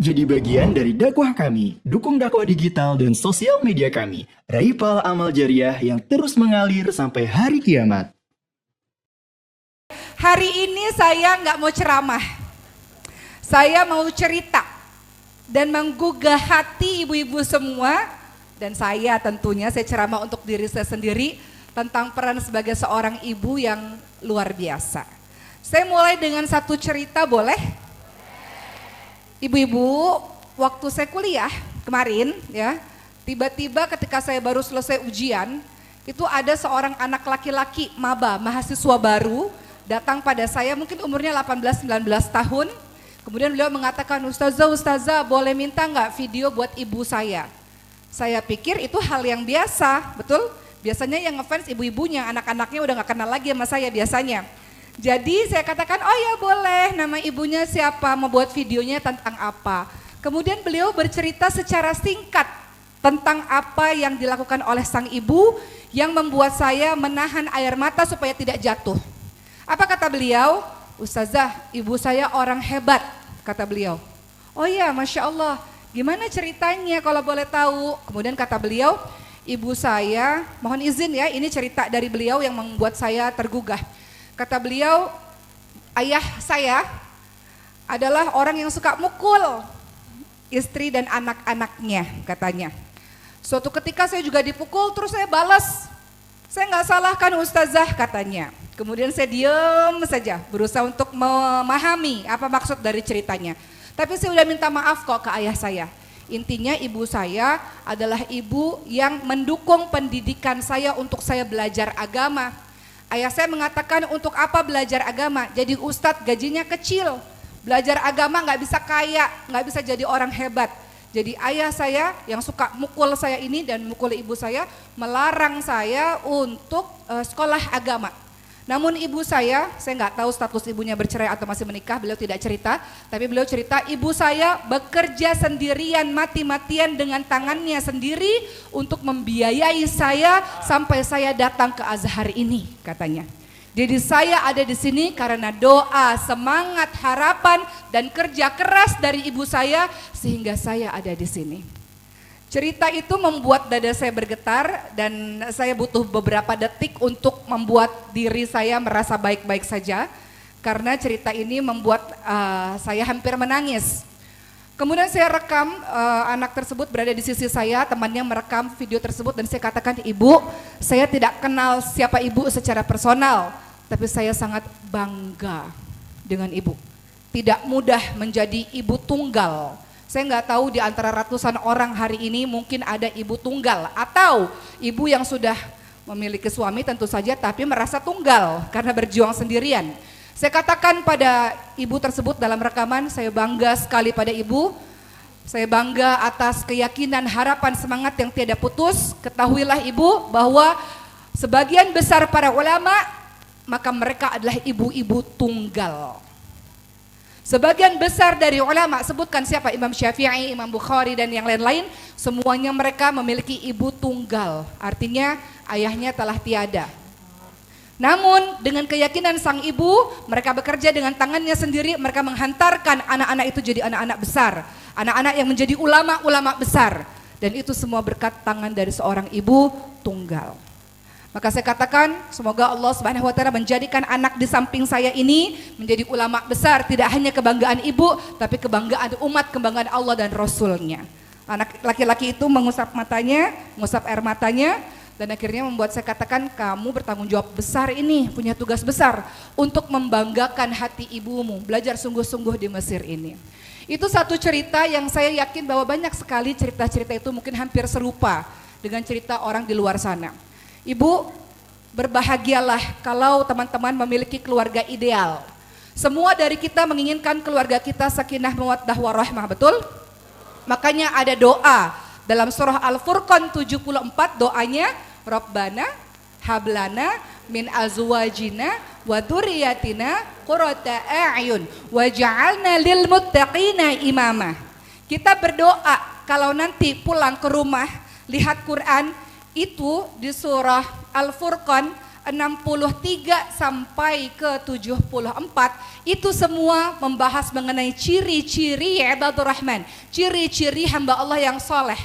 jadi bagian dari dakwah kami. Dukung dakwah digital dan sosial media kami. Raih pahala amal jariah yang terus mengalir sampai hari kiamat. Hari ini saya nggak mau ceramah. Saya mau cerita dan menggugah hati ibu-ibu semua. Dan saya tentunya, saya ceramah untuk diri saya sendiri tentang peran sebagai seorang ibu yang luar biasa. Saya mulai dengan satu cerita, boleh? Ibu-ibu, waktu saya kuliah kemarin ya, tiba-tiba ketika saya baru selesai ujian, itu ada seorang anak laki-laki maba, mahasiswa baru, datang pada saya mungkin umurnya 18-19 tahun. Kemudian beliau mengatakan, Ustazah boleh minta nggak video buat ibu saya? Saya pikir itu hal yang biasa, betul? Biasanya yang ngefans ibu-ibunya, anak-anaknya udah gak kenal lagi sama saya biasanya. Jadi saya katakan, oh ya boleh, nama ibunya siapa, mau buat videonya tentang apa. Kemudian beliau bercerita secara singkat tentang apa yang dilakukan oleh sang ibu yang membuat saya menahan air mata supaya tidak jatuh. Apa kata beliau? Ustazah, ibu saya orang hebat, kata beliau. Oh iya, Masya Allah, gimana ceritanya kalau boleh tahu? Kemudian kata beliau, ibu saya, mohon izin ya, ini cerita dari beliau yang membuat saya tergugah. Kata beliau, ayah saya adalah orang yang suka mukul istri dan anak-anaknya katanya. Suatu ketika saya juga dipukul, terus saya balas. Saya nggak salahkan Ustazah katanya. Kemudian saya diam saja, berusaha untuk memahami apa maksud dari ceritanya. Tapi saya udah minta maaf kok ke ayah saya. Intinya ibu saya adalah ibu yang mendukung pendidikan saya untuk saya belajar agama. Ayah saya mengatakan untuk apa belajar agama? Jadi ustadz gajinya kecil. Belajar agama nggak bisa kaya, nggak bisa jadi orang hebat. Jadi ayah saya yang suka mukul saya ini dan mukul ibu saya melarang saya untuk sekolah agama. Namun ibu saya nggak tahu status ibunya bercerai atau masih menikah, beliau tidak cerita. Tapi beliau cerita ibu saya bekerja sendirian mati-matian dengan tangannya sendiri untuk membiayai saya sampai saya datang ke Azhar ini katanya. Jadi saya ada di sini karena doa, semangat, harapan dan kerja keras dari ibu saya sehingga saya ada di sini. Cerita itu membuat dada saya bergetar dan saya butuh beberapa detik untuk membuat diri saya merasa baik-baik saja. Karena cerita ini membuat saya hampir menangis. Kemudian saya rekam anak tersebut berada di sisi saya, temannya merekam video tersebut dan saya katakan, ibu saya tidak kenal siapa ibu secara personal. Tapi saya sangat bangga dengan ibu. Tidak mudah menjadi ibu tunggal. Saya nggak tahu di antara ratusan orang hari ini mungkin ada ibu tunggal atau ibu yang sudah memiliki suami tentu saja tapi merasa tunggal karena berjuang sendirian. Saya katakan pada ibu tersebut dalam rekaman, saya bangga sekali pada ibu. Saya bangga atas keyakinan, harapan, semangat yang tiada putus. Ketahuilah ibu bahwa sebagian besar para ulama maka mereka adalah ibu-ibu tunggal. Sebagian besar dari ulama, sebutkan siapa, Imam Syafi'i, Imam Bukhari dan yang lain-lain, semuanya mereka memiliki ibu tunggal, artinya ayahnya telah tiada. Namun dengan keyakinan sang ibu, mereka bekerja dengan tangannya sendiri, mereka menghantarkan anak-anak itu jadi anak-anak besar, anak-anak yang menjadi ulama-ulama besar, dan itu semua berkat tangan dari seorang ibu tunggal. Maka saya katakan semoga Allah Subhanahu wa taala menjadikan anak di samping saya ini menjadi ulama besar, tidak hanya kebanggaan ibu tapi kebanggaan umat, kebanggaan Allah dan Rasulnya. Anak laki-laki itu mengusap matanya, mengusap air matanya dan akhirnya membuat saya katakan kamu bertanggung jawab besar ini, punya tugas besar untuk membanggakan hati ibumu, belajar sungguh-sungguh di Mesir ini. Itu satu cerita yang saya yakin bahwa banyak sekali cerita-cerita itu mungkin hampir serupa dengan cerita orang di luar sana. Ibu, berbahagialah kalau teman-teman memiliki keluarga ideal. Semua dari kita menginginkan keluarga kita sakinah mawaddah warahmah, betul? Makanya ada doa dalam surah Al-Furqan 74, doanya Rabbana hablana min azwajina wa dzurriyyatina qurrata a'yun waj'alna lil muttaqina imama. Kita berdoa kalau nanti pulang ke rumah lihat Quran itu di surah Al-Furqan 63 sampai ke 74 itu semua membahas mengenai ciri-ciri ibadur rahman, ciri-ciri hamba Allah yang soleh.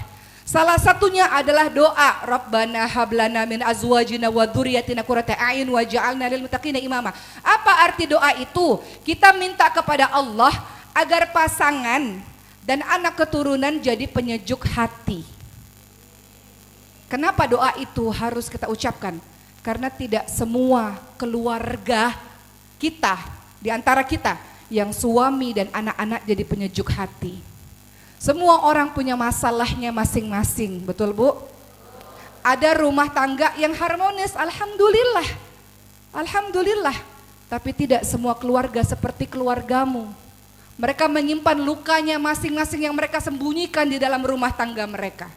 Salah satunya adalah doa Rabbana hablana min azwajina wa dzurriyyatina qurrata a'yun waj'alna lil muttaqina imama. Apa arti doa itu? Kita minta kepada Allah agar pasangan dan anak keturunan jadi penyejuk hati. Kenapa doa itu harus kita ucapkan? Karena tidak semua keluarga kita, di antara kita, yang suami dan anak-anak jadi penyejuk hati. Semua orang punya masalahnya masing-masing, betul Bu? Ada rumah tangga yang harmonis, alhamdulillah. Alhamdulillah. Tapi tidak semua keluarga seperti keluargamu. Mereka menyimpan lukanya masing-masing yang mereka sembunyikan di dalam rumah tangga mereka.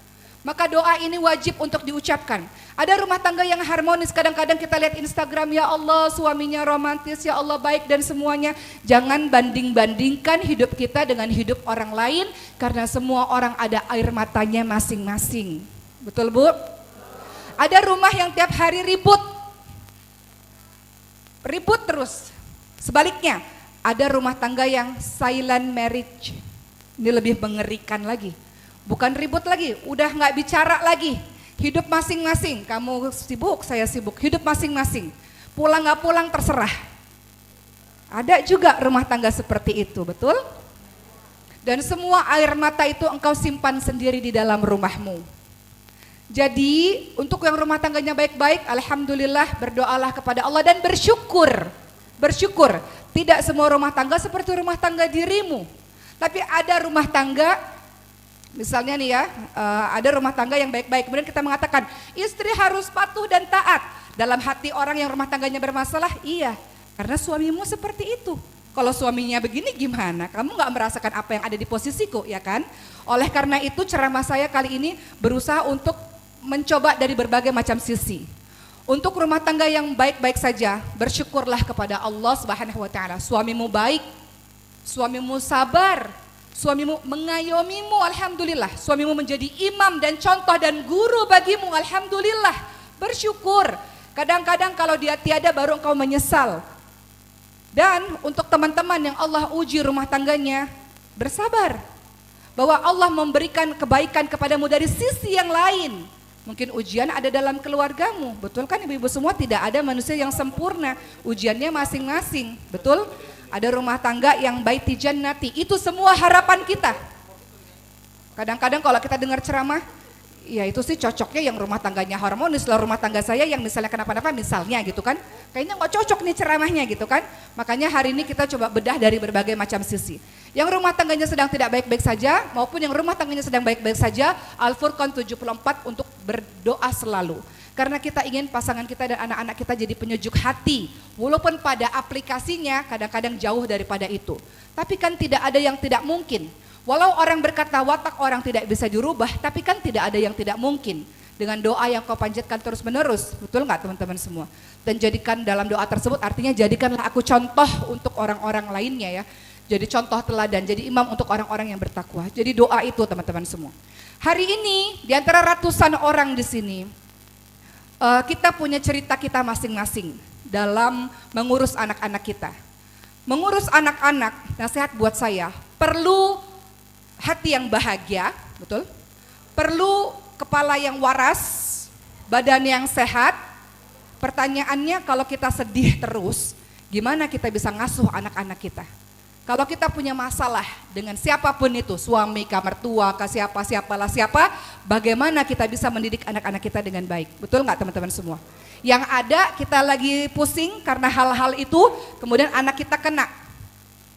Maka doa ini wajib untuk diucapkan. Ada rumah tangga yang harmonis, kadang-kadang kita lihat Instagram, ya Allah suaminya romantis, ya Allah baik dan semuanya. Jangan banding-bandingkan hidup kita dengan hidup orang lain, karena semua orang ada air matanya masing-masing. Betul Bu? Ada rumah yang tiap hari ribut terus. Sebaliknya, ada rumah tangga yang silent marriage. Ini lebih mengerikan lagi. Bukan ribut lagi, udah nggak bicara lagi. Hidup masing-masing, kamu sibuk, saya sibuk. Hidup masing-masing, pulang nggak pulang terserah. Ada juga rumah tangga seperti itu, betul? Dan semua air mata itu engkau simpan sendiri di dalam rumahmu. Jadi untuk yang rumah tangganya baik-baik, alhamdulillah, berdoalah kepada Allah dan bersyukur. Bersyukur, tidak semua rumah tangga seperti rumah tangga dirimu. Tapi ada rumah tangga, misalnya nih ya, ada rumah tangga yang baik-baik, kemudian kita mengatakan istri harus patuh dan taat. Dalam hati orang yang rumah tangganya bermasalah, iya, karena suamimu seperti itu. Kalau suaminya begini gimana? Kamu gak merasakan apa yang ada di posisiku, ya kan? Oleh karena itu ceramah saya kali ini berusaha untuk mencoba dari berbagai macam sisi. Untuk rumah tangga yang baik-baik saja, bersyukurlah kepada Allah Subhanahu wa taala. Suamimu baik, suamimu sabar, suamimu mengayomimu, alhamdulillah. Suamimu menjadi imam dan contoh dan guru bagimu, alhamdulillah. Bersyukur. Kadang-kadang kalau dia tiada baru engkau menyesal. Dan untuk teman-teman yang Allah uji rumah tangganya, bersabar. Bahwa Allah memberikan kebaikan kepadamu dari sisi yang lain. Mungkin ujian ada dalam keluargamu, betul kan ibu-ibu semua? Tidak ada manusia yang sempurna, ujiannya masing-masing, betul? Ada rumah tangga yang baiti jannati, itu semua harapan kita. Kadang-kadang kalau kita dengar ceramah, ya itu sih cocoknya yang rumah tangganya harmonis, lah rumah tangga saya yang misalnya kenapa-napa misalnya gitu kan. Kayaknya nggak cocok nih ceramahnya gitu kan. Makanya hari ini kita coba bedah dari berbagai macam sisi. Yang rumah tangganya sedang tidak baik-baik saja maupun yang rumah tangganya sedang baik-baik saja, Al-Furqan 74 untuk berdoa selalu. Karena kita ingin pasangan kita dan anak-anak kita jadi penyejuk hati. Walaupun pada aplikasinya kadang-kadang jauh daripada itu. Tapi kan tidak ada yang tidak mungkin. Walau orang berkata watak orang tidak bisa dirubah, tapi kan tidak ada yang tidak mungkin. Dengan doa yang kau panjatkan terus menerus, betul nggak teman-teman semua? Dan jadikan dalam doa tersebut artinya jadikanlah aku contoh untuk orang-orang lainnya ya. Jadi contoh teladan, jadi imam untuk orang-orang yang bertakwa. Jadi doa itu teman-teman semua. Hari ini di antara ratusan orang di sini, kita punya cerita kita masing-masing dalam mengurus anak-anak kita. Mengurus anak-anak, nasihat buat saya, perlu hati yang bahagia, betul? Perlu kepala yang waras, badan yang sehat. Pertanyaannya kalau kita sedih terus, gimana kita bisa ngasuh anak-anak kita? Kalau kita punya masalah dengan siapapun itu, suami, mertua, siapa, bagaimana kita bisa mendidik anak-anak kita dengan baik? Betul nggak teman-teman semua? Yang ada kita lagi pusing karena hal-hal itu, kemudian anak kita kena.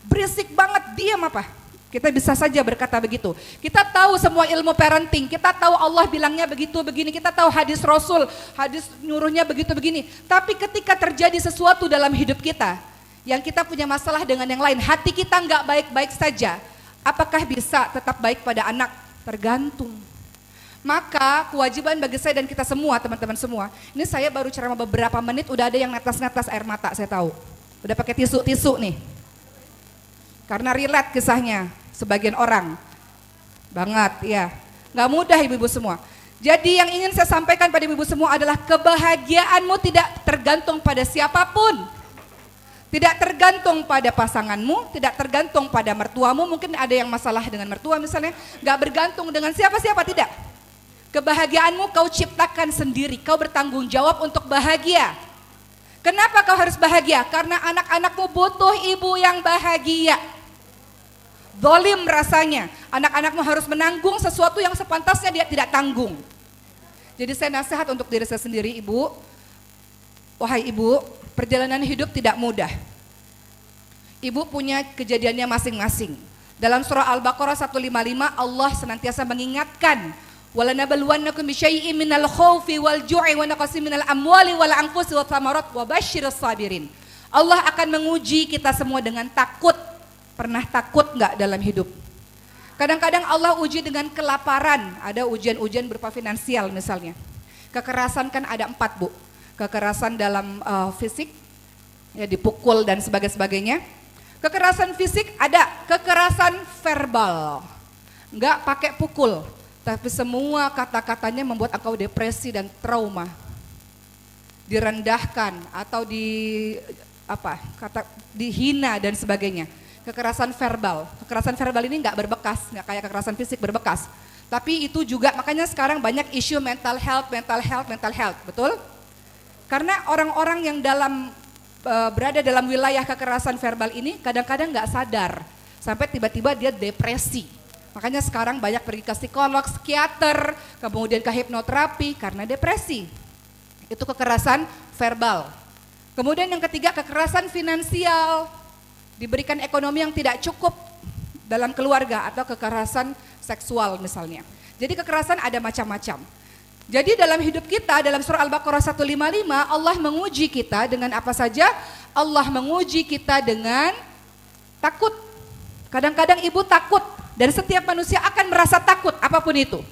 Berisik banget, diam apa? Kita bisa saja berkata begitu. Kita tahu semua ilmu parenting, kita tahu Allah bilangnya begitu begini, kita tahu hadis Rasul, hadis nyuruhnya begitu begini. Tapi ketika terjadi sesuatu dalam hidup kita, yang kita punya masalah dengan yang lain, hati kita nggak baik-baik saja, apakah bisa tetap baik pada anak? Tergantung. Maka kewajiban bagi saya dan kita semua, teman-teman semua, ini saya baru ceramah beberapa menit, udah ada yang netes-netes air mata, saya tahu. Udah pakai tisu-tisu nih. Karena relate kisahnya sebagian orang. Banget ya. Nggak mudah ibu-ibu semua. Jadi yang ingin saya sampaikan pada ibu semua adalah kebahagiaanmu tidak tergantung pada siapapun. Tidak tergantung pada pasanganmu, tidak tergantung pada mertuamu. Mungkin ada yang masalah dengan mertua misalnya. Gak bergantung dengan siapa-siapa, tidak. Kebahagiaanmu kau ciptakan sendiri, kau bertanggung jawab untuk bahagia. Kenapa kau harus bahagia? Karena anak-anakmu butuh ibu yang bahagia. Dolim rasanya, anak-anakmu harus menanggung sesuatu yang sepantasnya dia tidak tanggung. Jadi saya nasihat untuk diri saya sendiri, ibu. Wahai ibu, perjalanan hidup tidak mudah. Ibu punya kejadiannya masing-masing. Dalam surah Al-Baqarah 155 Allah senantiasa mengingatkan, "Walanabluwannakum bisyai'in minal khaufi wal ju'i wa naqsin minal amwali wal anfusi wath thamarat wa basyirus sabirin." Allah akan menguji kita semua dengan takut. Pernah takut enggak dalam hidup? Kadang-kadang Allah uji dengan kelaparan, ada ujian-ujian berupa finansial misalnya. Kekerasan kan ada 4, Bu. Kekerasan dalam fisik, ya dipukul dan sebagainya. Kekerasan fisik ada, kekerasan verbal. Enggak pakai pukul, tapi semua kata-katanya membuat engkau depresi dan trauma. Direndahkan atau dihina dan sebagainya. Kekerasan verbal ini nggak berbekas, nggak kayak kekerasan fisik berbekas. Tapi itu juga makanya sekarang banyak isu mental health, betul? Karena orang-orang yang berada dalam wilayah kekerasan verbal ini kadang-kadang nggak sadar, sampai tiba-tiba dia depresi. Makanya sekarang banyak pergi ke psikolog, psikiater, kemudian ke hipnoterapi karena depresi. Itu kekerasan verbal. Kemudian yang ketiga kekerasan finansial. Diberikan ekonomi yang tidak cukup dalam keluarga atau kekerasan seksual misalnya. Jadi kekerasan ada macam-macam. Jadi dalam hidup kita, dalam surah Al-Baqarah 155, Allah menguji kita dengan apa saja? Allah menguji kita dengan takut. Kadang-kadang ibu takut dan setiap manusia akan merasa takut apapun itu.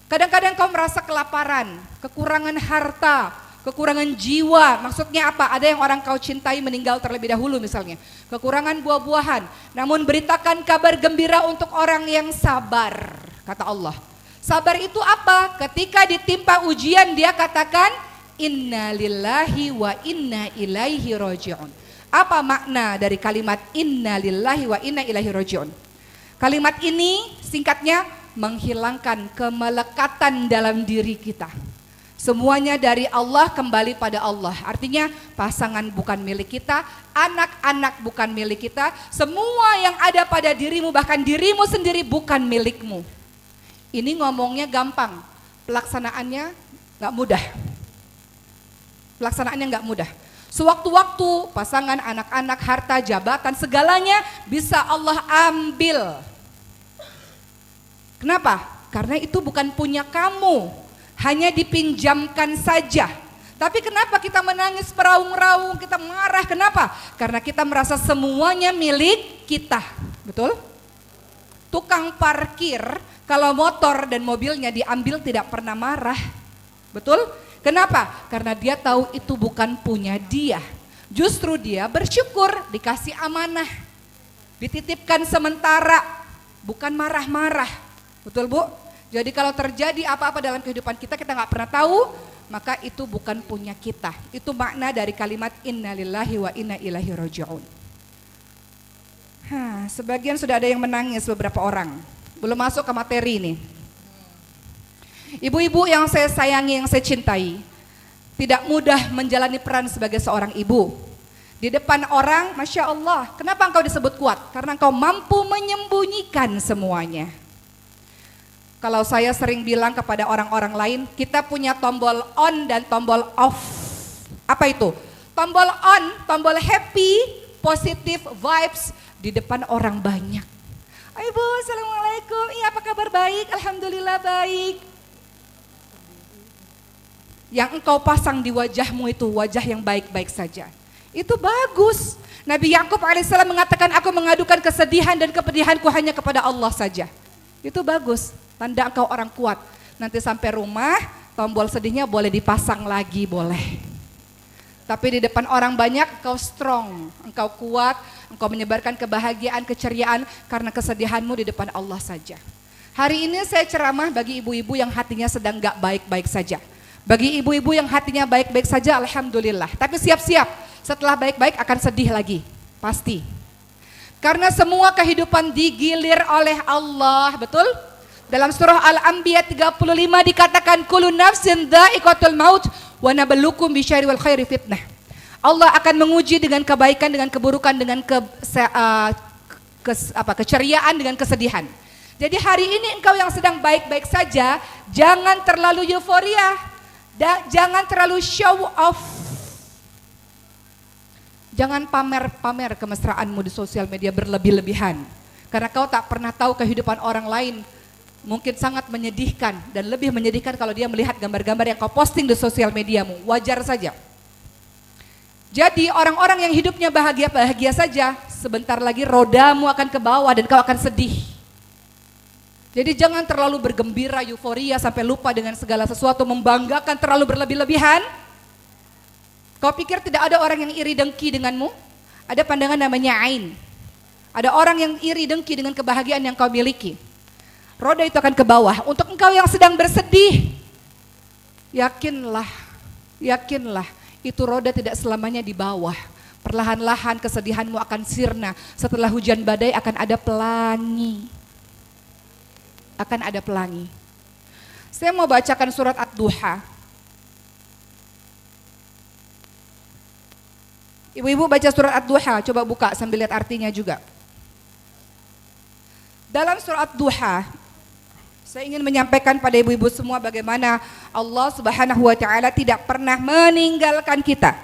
Kadang-kadang kau merasa kelaparan, kekurangan harta, kekurangan jiwa, maksudnya apa? Ada yang orang kau cintai meninggal terlebih dahulu misalnya. Kekurangan buah-buahan, namun beritakan kabar gembira untuk orang yang sabar, kata Allah. Sabar itu apa? Ketika ditimpa ujian dia katakan, inna lillahi wa inna ilaihi roji'un. Apa makna dari kalimat inna lillahi wa inna ilaihi roji'un? Kalimat ini singkatnya menghilangkan kemelekatan dalam diri kita. Semuanya dari Allah kembali pada Allah. Artinya pasangan bukan milik kita, anak-anak bukan milik kita, semua yang ada pada dirimu bahkan dirimu sendiri bukan milikmu. Ini ngomongnya gampang, pelaksanaannya gak mudah. Pelaksanaannya gak mudah. Sewaktu-waktu pasangan, anak-anak, harta, jabatan, segalanya bisa Allah ambil. Kenapa? Karena itu bukan punya kamu. Hanya dipinjamkan saja. Tapi kenapa kita menangis peraung-raung, kita marah, kenapa? Karena kita merasa semuanya milik kita, betul? Tukang parkir, kalau motor dan mobilnya diambil tidak pernah marah, betul? Kenapa? Karena dia tahu itu bukan punya dia. Justru dia bersyukur dikasih amanah, dititipkan sementara, bukan marah-marah, betul Bu? Jadi kalau terjadi apa-apa dalam kehidupan kita, kita nggak pernah tahu, maka itu bukan punya kita. Itu makna dari kalimat inna lillahi wa inna ilaihi roji'un. Sebagian sudah ada yang menangis beberapa orang. Belum masuk ke materi ini. Ibu-ibu yang saya sayangi, yang saya cintai, tidak mudah menjalani peran sebagai seorang ibu. Di depan orang, Masya Allah, kenapa engkau disebut kuat? Karena engkau mampu menyembunyikan semuanya. Kalau saya sering bilang kepada orang-orang lain, kita punya tombol on dan tombol off. Apa itu? Tombol on, tombol happy, positive vibes di depan orang banyak. Ibu, assalamualaikum. Iya, apa kabar? Baik, alhamdulillah baik. Yang engkau pasang di wajahmu itu wajah yang baik-baik saja. Itu bagus. Nabi Yakub alaihissalam mengatakan, aku mengadukan kesedihan dan kepedihanku hanya kepada Allah saja. Itu bagus. Tanda engkau orang kuat. Nanti sampai rumah, tombol sedihnya boleh dipasang lagi, boleh. Tapi di depan orang banyak, engkau strong, engkau kuat, engkau menyebarkan kebahagiaan, keceriaan karena kesedihanmu di depan Allah saja. Hari ini saya ceramah bagi ibu-ibu yang hatinya sedang gak baik-baik saja. Bagi ibu-ibu yang hatinya baik-baik saja, alhamdulillah. Tapi siap-siap, setelah baik-baik akan sedih lagi, pasti. Karena semua kehidupan digilir oleh Allah, betul? Dalam surah Al-Anbiya 35 dikatakan kullu nafsin dha'iqatul maut wa nabluukum bisyarri wal khairi fitnah. Allah akan menguji dengan kebaikan, dengan keburukan, dengan keceriaan, dengan kesedihan. Jadi hari ini engkau yang sedang baik-baik saja, jangan terlalu euforia, jangan terlalu show off. Jangan pamer-pamer kemesraanmu di sosial media berlebih-lebihan. Karena kau tak pernah tahu kehidupan orang lain, mungkin sangat menyedihkan dan lebih menyedihkan kalau dia melihat gambar-gambar yang kau posting di sosial mediamu. Wajar saja. Jadi orang-orang yang hidupnya bahagia-bahagia saja, sebentar lagi rodamu akan ke bawah dan kau akan sedih. Jadi jangan terlalu bergembira, euforia sampai lupa dengan segala sesuatu, membanggakan terlalu berlebih-lebihan. Kau pikir tidak ada orang yang iri dengki denganmu? Ada pandangan namanya ain. Ada orang yang iri dengki dengan kebahagiaan yang kau miliki. Roda itu akan ke bawah. Untuk engkau yang sedang bersedih, yakinlah, itu roda tidak selamanya di bawah. Perlahan-lahan kesedihanmu akan sirna. Setelah hujan badai akan ada pelangi. Saya mau bacakan surat Ad-Duha. Ibu-ibu baca surat Ad-Duha, coba buka sambil lihat artinya juga. Dalam surat Ad-Duha, saya ingin menyampaikan pada ibu-ibu semua bagaimana Allah Subhanahu wa taala tidak pernah meninggalkan kita.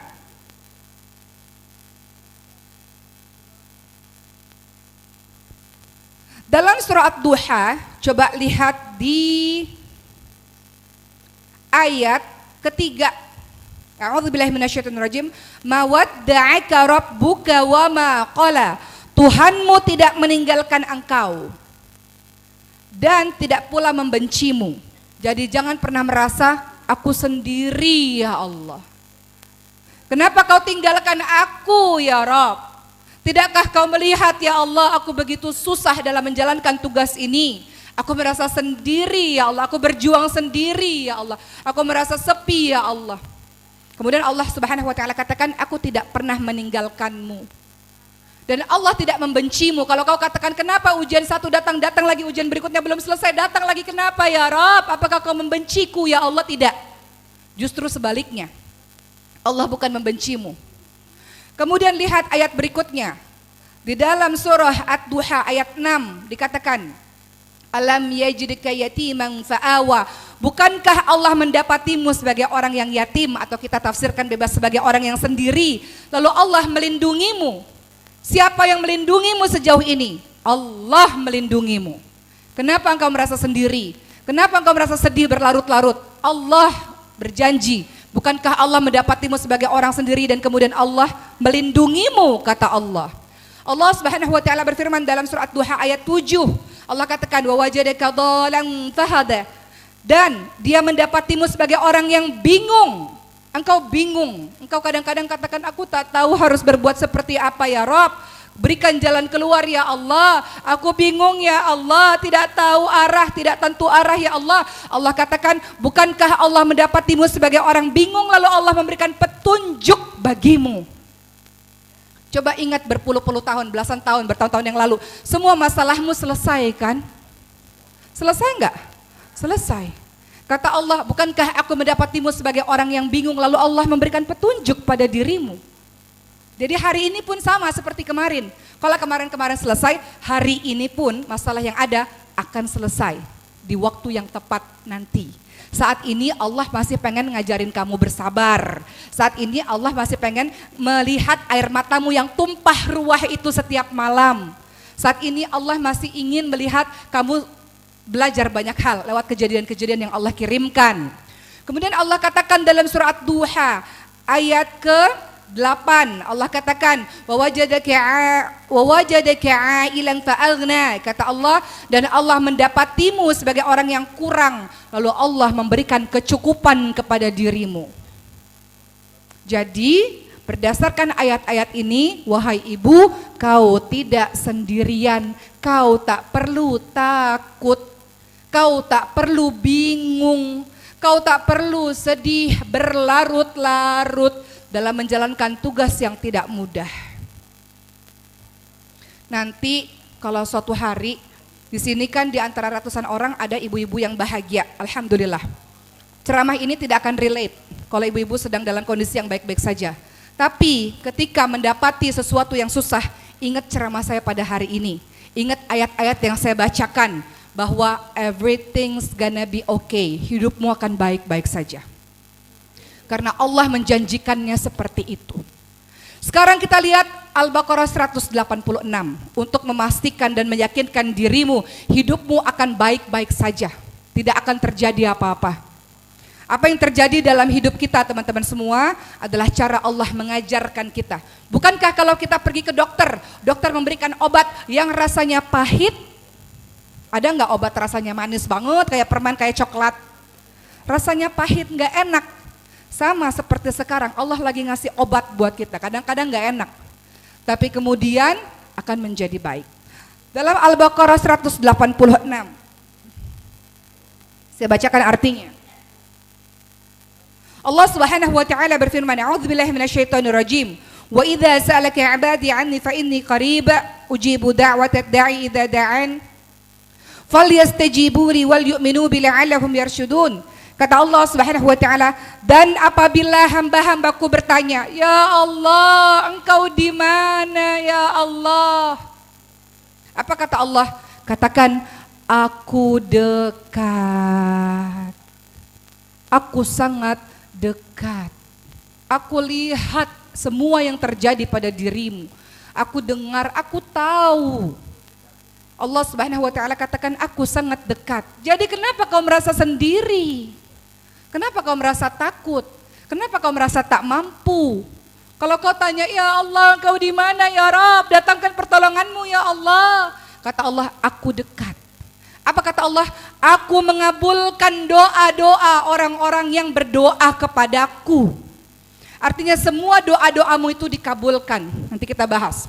Dalam surah Ad-Duha, coba lihat di ayat ketiga. A'udzubillahi minasyaitonirrajim. Ma wadda'aka rabbuka wa ma qala. Tuhanmu tidak meninggalkan engkau dan tidak pula membencimu. Jadi jangan pernah merasa aku sendiri ya Allah. Kenapa kau tinggalkan aku ya Rabb? Tidakkah kau melihat ya Allah aku begitu susah dalam menjalankan tugas ini. Aku merasa sendiri ya Allah, aku berjuang sendiri ya Allah. Aku merasa sepi ya Allah. Kemudian Allah Subhanahu wa taala katakan aku tidak pernah meninggalkanmu. Dan Allah tidak membencimu. Kalau kau katakan kenapa ujian satu datang lagi ujian berikutnya belum selesai, datang lagi kenapa ya Rabb? Apakah kau membenciku ya Allah? Tidak. Justru sebaliknya. Allah bukan membencimu. Kemudian lihat ayat berikutnya. Di dalam surah Ad-Duha ayat 6 dikatakan, Alam yajidka yatiman fa'awa. Bukankah Allah mendapatimu sebagai orang yang yatim, atau kita tafsirkan bebas sebagai orang yang sendiri, lalu Allah melindungimu. Siapa yang melindungimu sejauh ini? Allah melindungimu. Kenapa engkau merasa sendiri? Kenapa engkau merasa sedih berlarut-larut? Allah berjanji, bukankah Allah mendapatimu sebagai orang sendiri dan kemudian Allah melindungimu, kata Allah. Allah Subhanahu wa taala berfirman dalam surat Duha ayat 7. Allah katakan wa wajadaka dhalan fahada. Dan dia mendapatimu sebagai orang yang bingung. Engkau bingung. Engkau kadang-kadang katakan aku tak tahu harus berbuat seperti apa ya Rabb. Berikan jalan keluar ya Allah. Aku bingung ya Allah, tidak tahu arah, tidak tentu arah ya Allah. Allah katakan, bukankah Allah mendapatimu sebagai orang bingung lalu Allah memberikan petunjuk bagimu. Coba ingat berpuluh-puluh tahun, belasan tahun, bertahun-tahun yang lalu. Semua masalahmu selesai kan? Selesai enggak? Selesai. Kata Allah, bukankah aku mendapatimu sebagai orang yang bingung lalu Allah memberikan petunjuk pada dirimu. Jadi hari ini pun sama seperti kemarin. Kalau kemarin-kemarin selesai, hari ini pun masalah yang ada akan selesai di waktu yang tepat nanti. Saat ini Allah masih pengen ngajarin kamu bersabar. Saat ini Allah masih pengen melihat air matamu yang tumpah ruah itu setiap malam. Saat ini Allah masih ingin melihat kamu belajar banyak hal lewat kejadian-kejadian yang Allah kirimkan. Kemudian Allah katakan dalam surat Duha ayat ke-8, Allah katakan wa wajadaka ailan fa'aghna, kata Allah, dan Allah mendapatimu sebagai orang yang kurang lalu Allah memberikan kecukupan kepada dirimu. Jadi berdasarkan ayat-ayat ini, wahai ibu, kau tidak sendirian, kau tak perlu takut. Kau tak perlu bingung, kau tak perlu sedih berlarut-larut dalam menjalankan tugas yang tidak mudah. Nanti kalau suatu hari di sini kan di antara ratusan orang ada ibu-ibu yang bahagia, alhamdulillah. Ceramah ini tidak akan relate kalau ibu-ibu sedang dalam kondisi yang baik-baik saja. Tapi ketika mendapati sesuatu yang susah, ingat ceramah saya pada hari ini. Ingat ayat-ayat yang saya bacakan bahwa everything's gonna be okay. Hidupmu akan baik-baik saja. Karena Allah menjanjikannya seperti itu. Sekarang kita lihat Al-Baqarah 186 untuk memastikan dan meyakinkan dirimu hidupmu akan baik-baik saja. Tidak akan terjadi apa-apa. Apa yang terjadi dalam hidup kita teman-teman semua adalah cara Allah mengajarkan kita. Bukankah kalau kita pergi ke dokter, dokter memberikan obat yang rasanya pahit? Ada nggak obat rasanya manis banget kayak permen, kayak coklat? Rasanya pahit, nggak enak. Sama seperti sekarang Allah lagi ngasih obat buat kita, kadang-kadang nggak enak. Tapi kemudian akan menjadi baik. Dalam Al-Baqarah 186, saya bacakan artinya. Allah Subhanahu wa taala berfirman, "A'udzubillahi minasyaitonir rajim. Wa idza sa'alaka 'ibadi 'anni fa inni qarib ujibu da'watad da'i idza da'an. Falyastajibu li wal yu'minu bi la'allahum yarshudun." Kata Allah Subhanahu wa taala, dan apabila hamba-hambaku bertanya, "Ya Allah, Engkau di mana ya Allah?" Apa kata Allah? Katakan, "Aku dekat. Aku sangat dekat. Aku lihat semua yang terjadi pada dirimu. Aku dengar, aku tahu." Allah Subhanahu wa taala katakan, "Aku sangat dekat." Jadi kenapa kau merasa sendiri? Kenapa kau merasa takut? Kenapa kau merasa tak mampu? Kalau kau tanya, "Ya Allah, Engkau di mana ya Rabb? Datangkan pertolonganmu ya Allah." Kata Allah, "Aku dekat." Apa kata Allah? "Aku mengabulkan doa-doa orang-orang yang berdoa kepadaku." Artinya semua doa-doamu itu dikabulkan. Nanti kita bahas.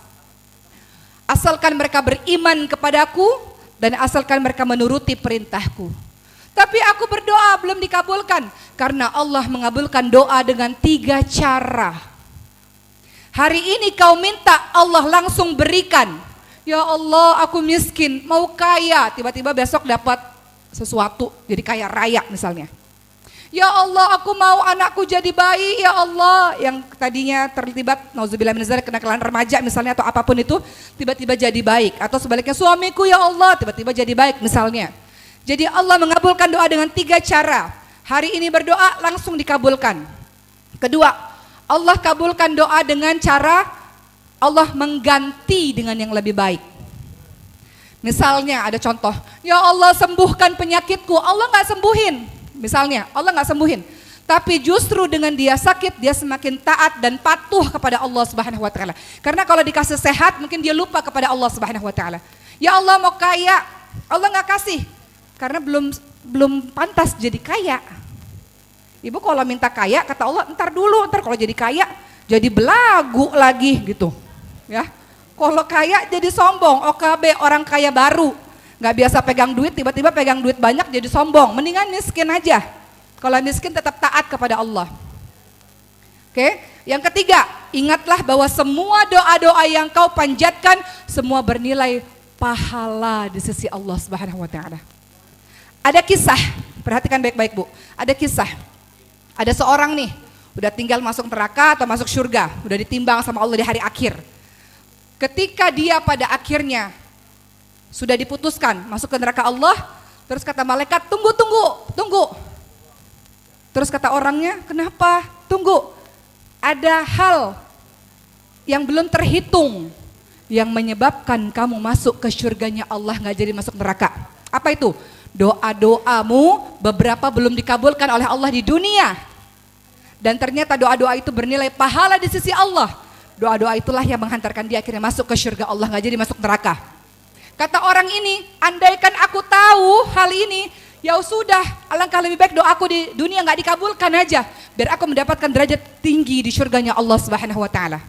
Asalkan mereka beriman kepadaku dan asalkan mereka menuruti perintahku. Tapi aku berdoa belum dikabulkan. Karena Allah mengabulkan doa dengan 3 cara. Hari ini kau minta, Allah langsung berikan. Ya Allah, aku miskin, mau kaya. Tiba-tiba besok dapat sesuatu, jadi kaya raya misalnya. Ya Allah, aku mau anakku jadi bayi, ya Allah. Yang tadinya terlibat, nauzubillah min dzalik, kenakalan remaja misalnya atau apapun itu, tiba-tiba jadi baik. Atau sebaliknya, suamiku ya Allah, tiba-tiba jadi baik misalnya. Jadi Allah mengabulkan doa dengan 3 cara. Hari ini berdoa langsung dikabulkan. Kedua, Allah kabulkan doa dengan cara Allah mengganti dengan yang lebih baik. Misalnya ada contoh, ya Allah sembuhkan penyakitku, Allah nggak sembuhin. Misalnya Allah nggak sembuhin, tapi justru dengan dia sakit dia semakin taat dan patuh kepada Allah Subhanahu Wa Taala. Karena kalau dikasih sehat mungkin dia lupa kepada Allah Subhanahu Wa Taala. Ya Allah mau kaya, Allah nggak kasih karena belum pantas jadi kaya. Ibu kalau minta kaya kata Allah ntar dulu, ntar kalau jadi kaya jadi belagu lagi gitu. Ya, kalau kaya jadi sombong, OKB orang kaya baru, nggak biasa pegang duit, tiba-tiba pegang duit banyak jadi sombong. Mendingan miskin aja. Kalau miskin tetap taat kepada Allah. Oke, yang ketiga, ingatlah bahwa semua doa-doa yang kau panjatkan semua bernilai pahala di sisi Allah Subhanahu Wa Taala. Ada kisah, perhatikan baik-baik Bu. Ada kisah, ada seorang nih, udah tinggal masuk neraka atau masuk surga, udah ditimbang sama Allah di hari akhir. Ketika dia pada akhirnya sudah diputuskan masuk ke neraka Allah, terus kata malaikat, tunggu. Terus kata orangnya, kenapa? Tunggu, ada hal yang belum terhitung yang menyebabkan kamu masuk ke surganya Allah, gak jadi masuk neraka. Apa itu? Doa-doamu beberapa belum dikabulkan oleh Allah di dunia. Dan ternyata doa-doa itu bernilai pahala di sisi Allah. Doa-doa itulah yang menghantarkan dia akhirnya masuk ke surga Allah, gak jadi masuk neraka. Kata orang ini, andaikan aku tahu hal ini, ya sudah, alangkah lebih baik doaku di dunia gak dikabulkan aja, biar aku mendapatkan derajat tinggi di surganya Allah Subhanahu Wa Taala.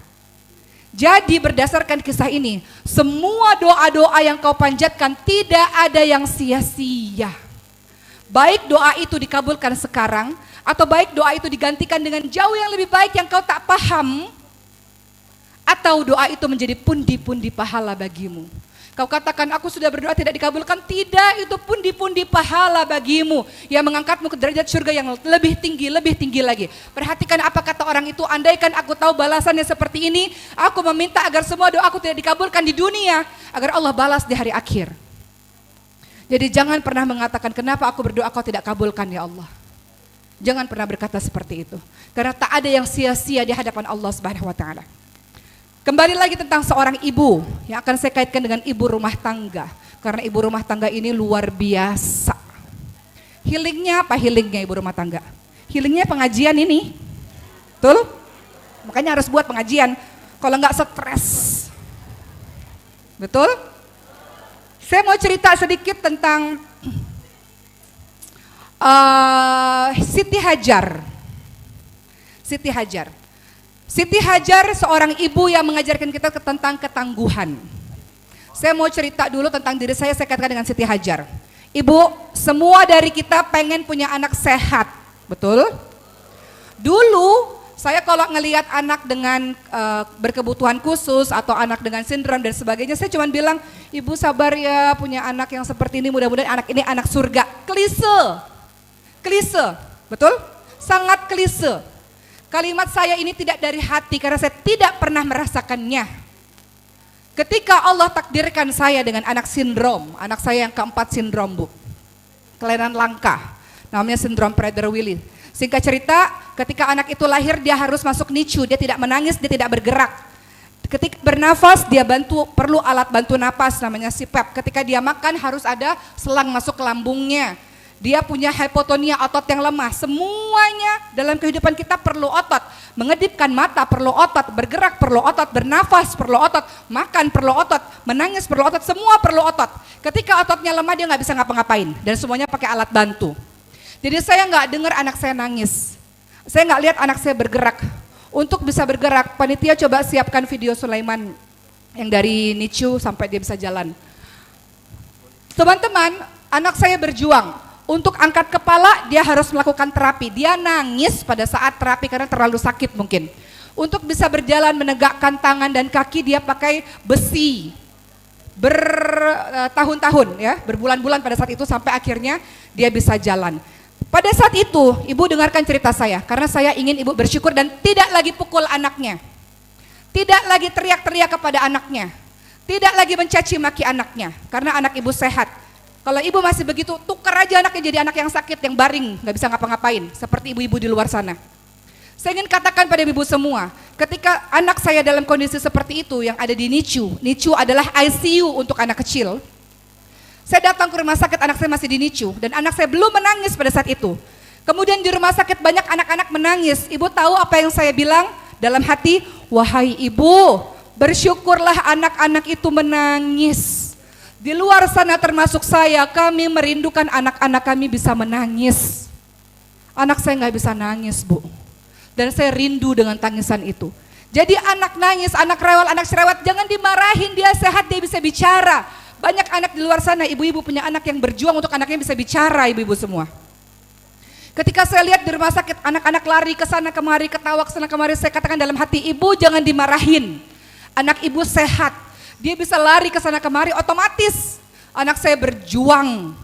Jadi berdasarkan kisah ini, semua doa-doa yang kau panjatkan tidak ada yang sia-sia. Baik doa itu dikabulkan sekarang, atau baik doa itu digantikan dengan jauh yang lebih baik yang kau tak paham, atau doa itu menjadi pundi-pundi pahala bagimu. Kau katakan, aku sudah berdoa tidak dikabulkan. Tidak, itu pundi-pundi pahala bagimu yang mengangkatmu ke derajat surga yang lebih tinggi lagi. Perhatikan apa kata orang itu, andaikan aku tahu balasannya seperti ini, aku meminta agar semua doaku tidak dikabulkan di dunia, agar Allah balas di hari akhir. Jadi jangan pernah mengatakan, kenapa aku berdoa kau tidak kabulkan ya Allah. Jangan pernah berkata seperti itu. Karena tak ada yang sia-sia di hadapan Allah Subhanahu wa taala. Kembali lagi tentang seorang ibu yang akan saya kaitkan dengan ibu rumah tangga. Karena ibu rumah tangga ini luar biasa. Healingnya apa healingnya ibu rumah tangga? Healingnya pengajian ini. Betul? Makanya harus buat pengajian. Kalau enggak stres. Betul? Saya mau cerita sedikit tentang Siti Hajar. Siti Hajar. Siti Hajar seorang ibu yang mengajarkan kita tentang ketangguhan. Saya mau cerita dulu tentang diri saya katakan dengan Siti Hajar. Ibu, semua dari kita pengen punya anak sehat, betul? Dulu saya kalau ngelihat anak dengan berkebutuhan khusus atau anak dengan sindrom dan sebagainya, saya cuma bilang, ibu sabar ya punya anak yang seperti ini, mudah-mudahan anak ini anak surga. Klise, betul? Sangat klise. Kalimat saya ini tidak dari hati karena saya tidak pernah merasakannya. Ketika Allah takdirkan saya dengan anak sindrom, anak saya yang keempat sindrom Bu, kelainan langka, namanya sindrom Prader-Willi. Singkat cerita, ketika anak itu lahir dia harus masuk NICU, dia tidak menangis, dia tidak bergerak. Ketika bernafas dia perlu alat bantu napas namanya CPAP. Ketika dia makan harus ada selang masuk ke lambungnya. Dia punya hipotonia, otot yang lemah. Semuanya dalam kehidupan kita perlu otot. Mengedipkan mata perlu otot, bergerak perlu otot, bernafas perlu otot, makan perlu otot, menangis perlu otot, semua perlu otot. Ketika ototnya lemah dia nggak bisa ngapa-ngapain dan semuanya pakai alat bantu. Jadi saya nggak dengar anak saya nangis. Saya nggak lihat anak saya bergerak. Untuk bisa bergerak, panitia coba siapkan video Sulaiman yang dari NICU sampai dia bisa jalan. Teman-teman, anak saya berjuang. Untuk angkat kepala dia harus melakukan terapi. Dia nangis pada saat terapi karena terlalu sakit mungkin. Untuk bisa berjalan menegakkan tangan dan kaki dia pakai besi. Bertahun-tahun ya, berbulan-bulan pada saat itu sampai akhirnya dia bisa jalan. Pada saat itu ibu dengarkan cerita saya karena saya ingin ibu bersyukur dan tidak lagi pukul anaknya. Tidak lagi teriak-teriak kepada anaknya. Tidak lagi mencaci maki anaknya karena anak ibu sehat. Kalau ibu masih begitu, tukar aja anaknya jadi anak yang sakit, yang baring, gak bisa ngapa-ngapain. Seperti ibu-ibu di luar sana. Saya ingin katakan pada ibu semua, ketika anak saya dalam kondisi seperti itu yang ada di NICU, NICU adalah ICU untuk anak kecil. Saya datang ke rumah sakit, anak saya masih di NICU, dan anak saya belum menangis pada saat itu. Kemudian di rumah sakit banyak anak-anak menangis. Ibu tahu apa yang saya bilang dalam hati? Wahai ibu, bersyukurlah anak-anak itu menangis. Di luar sana termasuk saya, kami merindukan anak-anak kami bisa menangis. Anak saya nggak bisa nangis Bu. Dan saya rindu dengan tangisan itu. Jadi anak nangis, anak rewel, anak cerewet, jangan dimarahin, dia sehat, dia bisa bicara. Banyak anak di luar sana, ibu-ibu punya anak yang berjuang untuk anaknya bisa bicara, ibu-ibu semua. Ketika saya lihat di rumah sakit, anak-anak lari ke sana kemari, ketawa ke sana kemari, saya katakan dalam hati, ibu jangan dimarahin. Anak ibu sehat. Dia bisa lari ke sana kemari, otomatis anak saya berjuang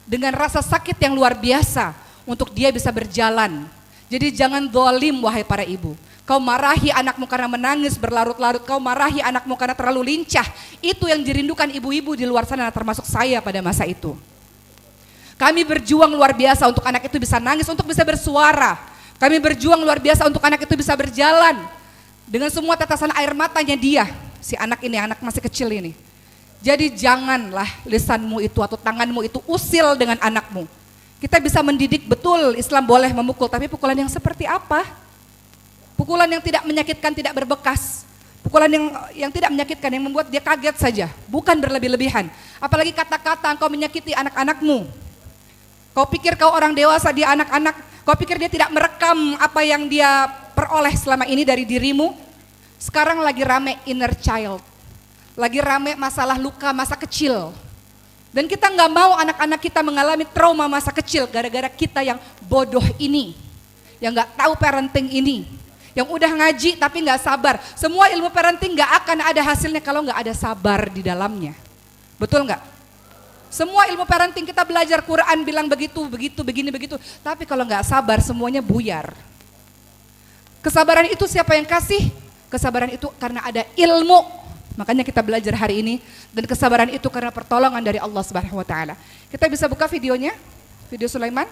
dengan rasa sakit yang luar biasa untuk dia bisa berjalan. Jadi jangan zalim wahai para ibu. Kau marahi anakmu karena menangis berlarut-larut, kau marahi anakmu karena terlalu lincah. Itu yang dirindukan ibu-ibu di luar sana termasuk saya pada masa itu. Kami berjuang luar biasa untuk anak itu bisa nangis, untuk bisa bersuara. Kami berjuang luar biasa untuk anak itu bisa berjalan. Dengan semua tetesan air matanya dia. Si anak ini, anak masih kecil ini. Jadi janganlah lisanmu itu atau tanganmu itu usil dengan anakmu. Kita bisa mendidik betul, Islam boleh memukul, tapi pukulan yang seperti apa? Pukulan yang tidak menyakitkan, tidak berbekas. Pukulan yang tidak menyakitkan, yang membuat dia kaget saja, bukan berlebih-lebihan. Apalagi kata-kata engkau menyakiti anak-anakmu. Kau pikir kau orang dewasa, dia anak-anak, kau pikir dia tidak merekam apa yang dia peroleh selama ini dari dirimu? Sekarang lagi rame inner child, lagi rame masalah luka masa kecil. Dan kita nggak mau anak-anak kita mengalami trauma masa kecil gara-gara kita yang bodoh ini, yang nggak tahu parenting ini, yang udah ngaji tapi nggak sabar. Semua ilmu parenting nggak akan ada hasilnya kalau nggak ada sabar di dalamnya. Betul nggak? Semua ilmu parenting kita belajar Quran bilang begitu, begini, begitu. Tapi kalau nggak sabar semuanya buyar. Kesabaran itu siapa yang kasih? Kesabaran itu karena ada ilmu. Makanya kita belajar hari ini, dan kesabaran itu karena pertolongan dari Allah Subhanahu wa taala. Kita bisa buka videonya? Video Sulaiman?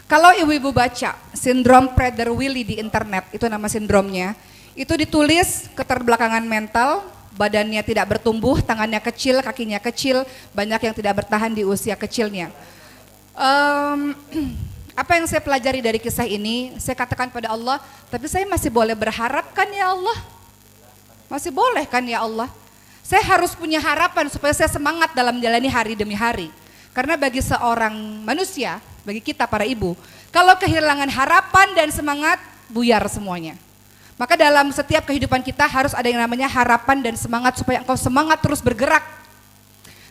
Kalau ibu-ibu baca sindrom Prader-Willi di internet, itu nama sindromnya, itu ditulis keterbelakangan mental, badannya tidak bertumbuh, tangannya kecil, kakinya kecil, banyak yang tidak bertahan di usia kecilnya. Apa yang saya pelajari dari kisah ini, saya katakan pada Allah, tapi saya masih boleh berharap kan ya Allah? Masih boleh kan ya Allah? Saya harus punya harapan supaya saya semangat dalam menjalani hari demi hari. Karena bagi seorang manusia, bagi kita para ibu, kalau kehilangan harapan dan semangat, buyar semuanya. Maka dalam setiap kehidupan kita harus ada yang namanya harapan dan semangat supaya engkau semangat terus bergerak.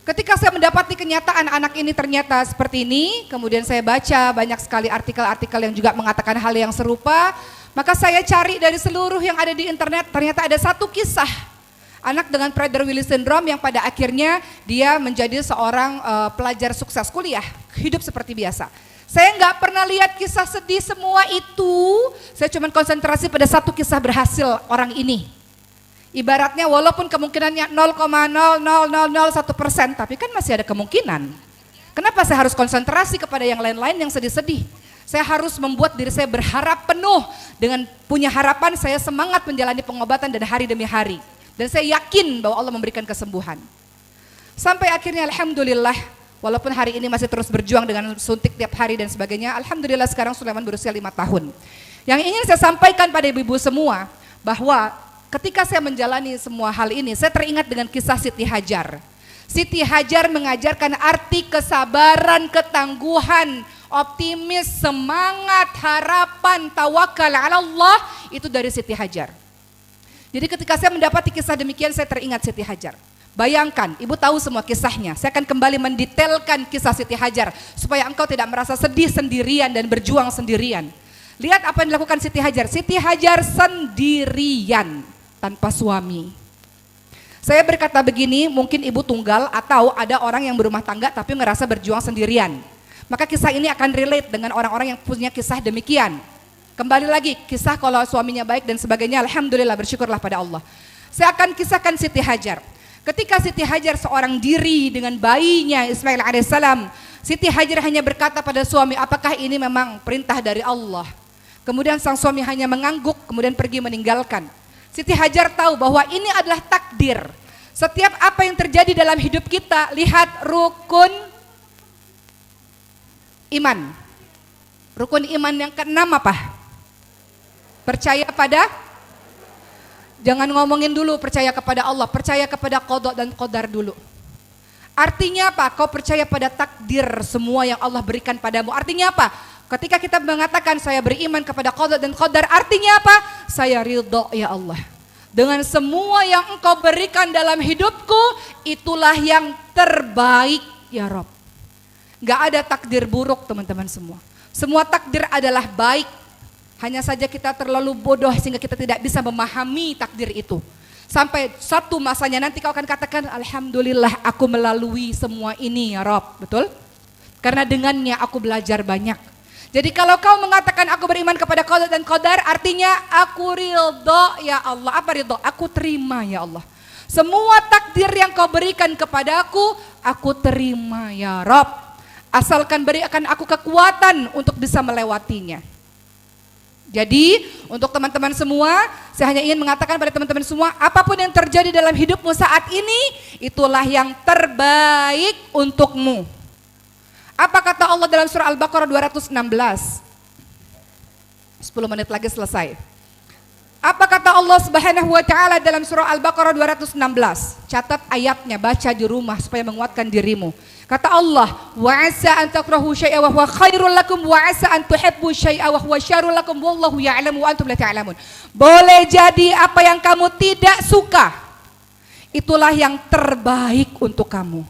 Ketika saya mendapati kenyataan anak ini ternyata seperti ini, kemudian saya baca banyak sekali artikel-artikel yang juga mengatakan hal yang serupa, maka saya cari dari seluruh yang ada di internet, ternyata ada satu kisah anak dengan Prader-Willi syndrome yang pada akhirnya dia menjadi seorang pelajar sukses kuliah, hidup seperti biasa. Saya nggak pernah lihat kisah sedih semua itu, saya cuma konsentrasi pada satu kisah berhasil orang ini. Ibaratnya walaupun kemungkinannya 0,00001%, tapi kan masih ada kemungkinan. Kenapa saya harus konsentrasi kepada yang lain-lain yang sedih-sedih? Saya harus membuat diri saya berharap penuh, dengan punya harapan saya semangat menjalani pengobatan dan hari demi hari. Dan saya yakin bahwa Allah memberikan kesembuhan. Sampai akhirnya alhamdulillah, walaupun hari ini masih terus berjuang dengan suntik tiap hari dan sebagainya, alhamdulillah sekarang Sulaiman berusia 5 tahun. Yang ingin saya sampaikan pada ibu-ibu semua, bahwa ketika saya menjalani semua hal ini, saya teringat dengan kisah Siti Hajar. Siti Hajar mengajarkan arti kesabaran, ketangguhan, optimis, semangat, harapan, tawakal ala Allah, itu dari Siti Hajar. Jadi ketika saya mendapati kisah demikian, saya teringat Siti Hajar. Bayangkan, ibu tahu semua kisahnya. Saya akan kembali mendetailkan kisah Siti Hajar supaya engkau tidak merasa sedih sendirian dan berjuang sendirian. Lihat apa yang dilakukan Siti Hajar. Siti Hajar sendirian, tanpa suami. Saya berkata begini, mungkin ibu tunggal atau ada orang yang berumah tangga tapi merasa berjuang sendirian. Maka kisah ini akan relate dengan orang-orang yang punya kisah demikian. Kembali lagi, kisah kalau suaminya baik dan sebagainya, alhamdulillah, bersyukurlah pada Allah. Saya akan kisahkan Siti Hajar. Ketika Siti Hajar seorang diri dengan bayinya Ismail alaihissalam, Siti Hajar hanya berkata pada suami, apakah ini memang perintah dari Allah? Kemudian sang suami hanya mengangguk, kemudian pergi meninggalkan. Siti Hajar tahu bahwa ini adalah takdir. Setiap apa yang terjadi dalam hidup kita, lihat rukun iman. Rukun iman yang keenam apa? Percaya pada, jangan ngomongin dulu percaya kepada Allah, percaya kepada qada dan qadar dulu. Artinya apa? Kau percaya pada takdir semua yang Allah berikan padamu. Artinya apa? Ketika kita mengatakan saya beriman kepada qada dan qadar, artinya apa? Saya ridho ya Allah. Dengan semua yang engkau berikan dalam hidupku, itulah yang terbaik ya Rob. Gak ada takdir buruk teman-teman semua. Semua takdir adalah baik. Hanya saja kita terlalu bodoh sehingga kita tidak bisa memahami takdir itu. Sampai satu masanya nanti kau akan katakan, alhamdulillah aku melalui semua ini ya Rob. Betul? Karena dengannya aku belajar banyak. Jadi kalau kau mengatakan aku beriman kepada qada dan qadar, artinya aku ridho ya Allah. Apa ridho? Aku terima ya Allah. Semua takdir yang kau berikan kepadaku, aku terima ya Rob. Asalkan berikan aku kekuatan untuk bisa melewatinya. Jadi untuk teman-teman semua, saya hanya ingin mengatakan pada teman-teman semua, apapun yang terjadi dalam hidupmu saat ini, itulah yang terbaik untukmu. Apa kata Allah dalam surah Al-Baqarah 216? 10 menit lagi selesai. Apa kata Allah Subhanahu wa taala dalam surah Al-Baqarah 216? Catat ayatnya, baca di rumah supaya menguatkan dirimu. Kata Allah, wa asa an takrahu syai'a wa huwa khairul lakum wa asa an tuhibbu syai'a wa huwa syarrul lakum wallahu ya'lamu wa antum la ta'lamun. Boleh jadi apa yang kamu tidak suka, itulah yang terbaik untuk kamu.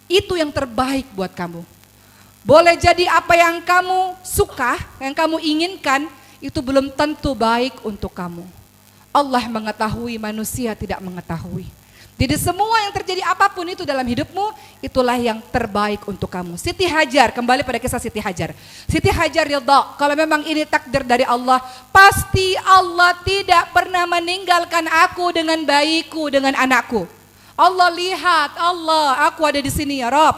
Itu yang terbaik buat kamu. Boleh jadi apa yang kamu suka, yang kamu inginkan, itu belum tentu baik untuk kamu. Allah mengetahui, manusia tidak mengetahui. Jadi semua yang terjadi apapun itu dalam hidupmu, itulah yang terbaik untuk kamu. Siti Hajar, kembali pada kisah Siti Hajar. Siti Hajar ridha, kalau memang ini takdir dari Allah, pasti Allah tidak pernah meninggalkan aku dengan bayiku, dengan anakku. Allah lihat, Allah, aku ada di sini ya Rob.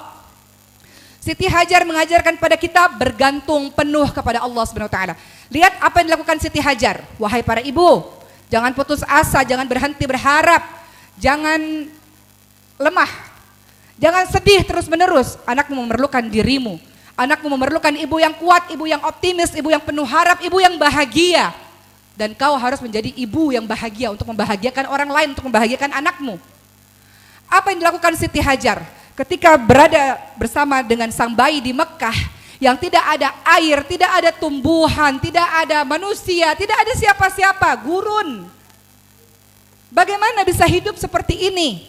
Siti Hajar mengajarkan pada kita bergantung penuh kepada Allah Subhanahu wa taala. Lihat apa yang dilakukan Siti Hajar. Wahai para ibu, jangan putus asa, jangan berhenti berharap. Jangan lemah, jangan sedih terus-menerus. Anakmu memerlukan dirimu, anakmu memerlukan ibu yang kuat, ibu yang optimis, ibu yang penuh harap, ibu yang bahagia. Dan kau harus menjadi ibu yang bahagia untuk membahagiakan orang lain, untuk membahagiakan anakmu. Apa yang dilakukan Siti Hajar ketika berada bersama dengan sang bayi di Mekah yang tidak ada air, tidak ada tumbuhan, tidak ada manusia, tidak ada siapa-siapa, gurun. Bagaimana bisa hidup seperti ini?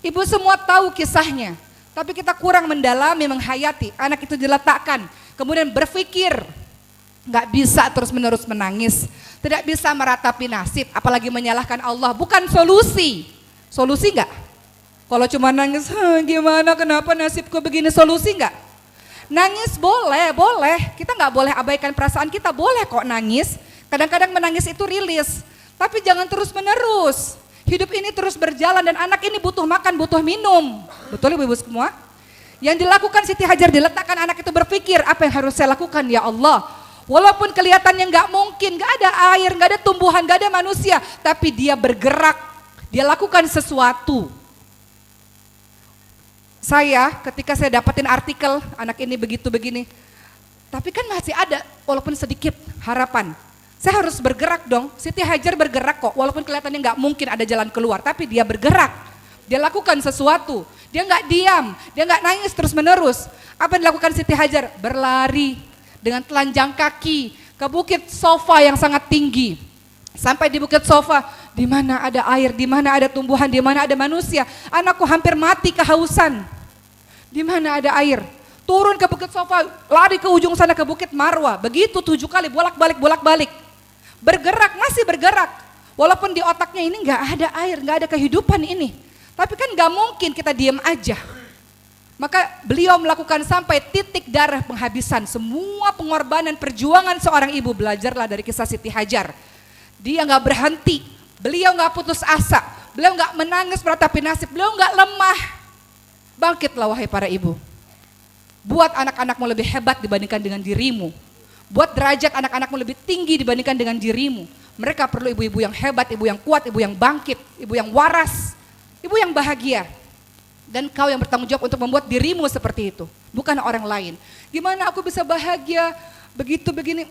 Ibu semua tahu kisahnya, tapi kita kurang mendalami, menghayati. Anak itu diletakkan, kemudian berpikir, nggak bisa terus-menerus menangis, tidak bisa meratapi nasib, apalagi menyalahkan Allah. Bukan solusi. Solusi nggak? Kalau cuma nangis, gimana, kenapa nasibku begini, solusi nggak? Nangis boleh. Kita nggak boleh abaikan perasaan kita, boleh kok nangis. Kadang-kadang menangis itu rilis, tapi jangan terus-menerus. Hidup ini terus berjalan dan anak ini butuh makan, butuh minum. Betul ibu-ibu semua? Yang dilakukan Siti Hajar, diletakkan anak itu berpikir, apa yang harus saya lakukan ya Allah? Walaupun kelihatannya nggak mungkin, nggak ada air, nggak ada tumbuhan, nggak ada manusia, tapi dia bergerak, dia lakukan sesuatu. Saya ketika saya dapetin artikel anak ini begitu begini, tapi kan masih ada walaupun sedikit harapan. Saya harus bergerak dong. Siti Hajar bergerak kok, walaupun kelihatannya nggak mungkin ada jalan keluar, tapi dia bergerak. Dia lakukan sesuatu. Dia nggak diam, dia nggak nangis terus menerus. Apa yang dilakukan Siti Hajar? Berlari dengan telanjang kaki ke bukit Sofa yang sangat tinggi. Sampai di bukit Sofa, di mana ada air, di mana ada tumbuhan, di mana ada manusia. Anakku hampir mati kehausan. Di mana ada air? Turun ke bukit Sofa, lari ke ujung sana ke bukit Marwa. Begitu 7 kali bolak-balik. Bergerak, masih bergerak. Walaupun di otaknya ini nggak ada air, nggak ada kehidupan ini. Tapi kan nggak mungkin kita diam aja. Maka beliau melakukan sampai titik darah penghabisan. Semua pengorbanan perjuangan seorang ibu, belajarlah dari kisah Siti Hajar. Dia nggak berhenti, beliau nggak putus asa. beliau nggak menangis meratapi nasib, beliau nggak lemah. Bangkitlah wahai para ibu. Buat anak-anakmu lebih hebat dibandingkan dengan dirimu. Buat derajat anak-anakmu lebih tinggi dibandingkan dengan dirimu. Mereka perlu ibu-ibu yang hebat, ibu yang kuat, ibu yang bangkit, ibu yang waras, ibu yang bahagia. Dan kau yang bertanggung jawab untuk membuat dirimu seperti itu, bukan orang lain. Gimana aku bisa bahagia, begitu begini.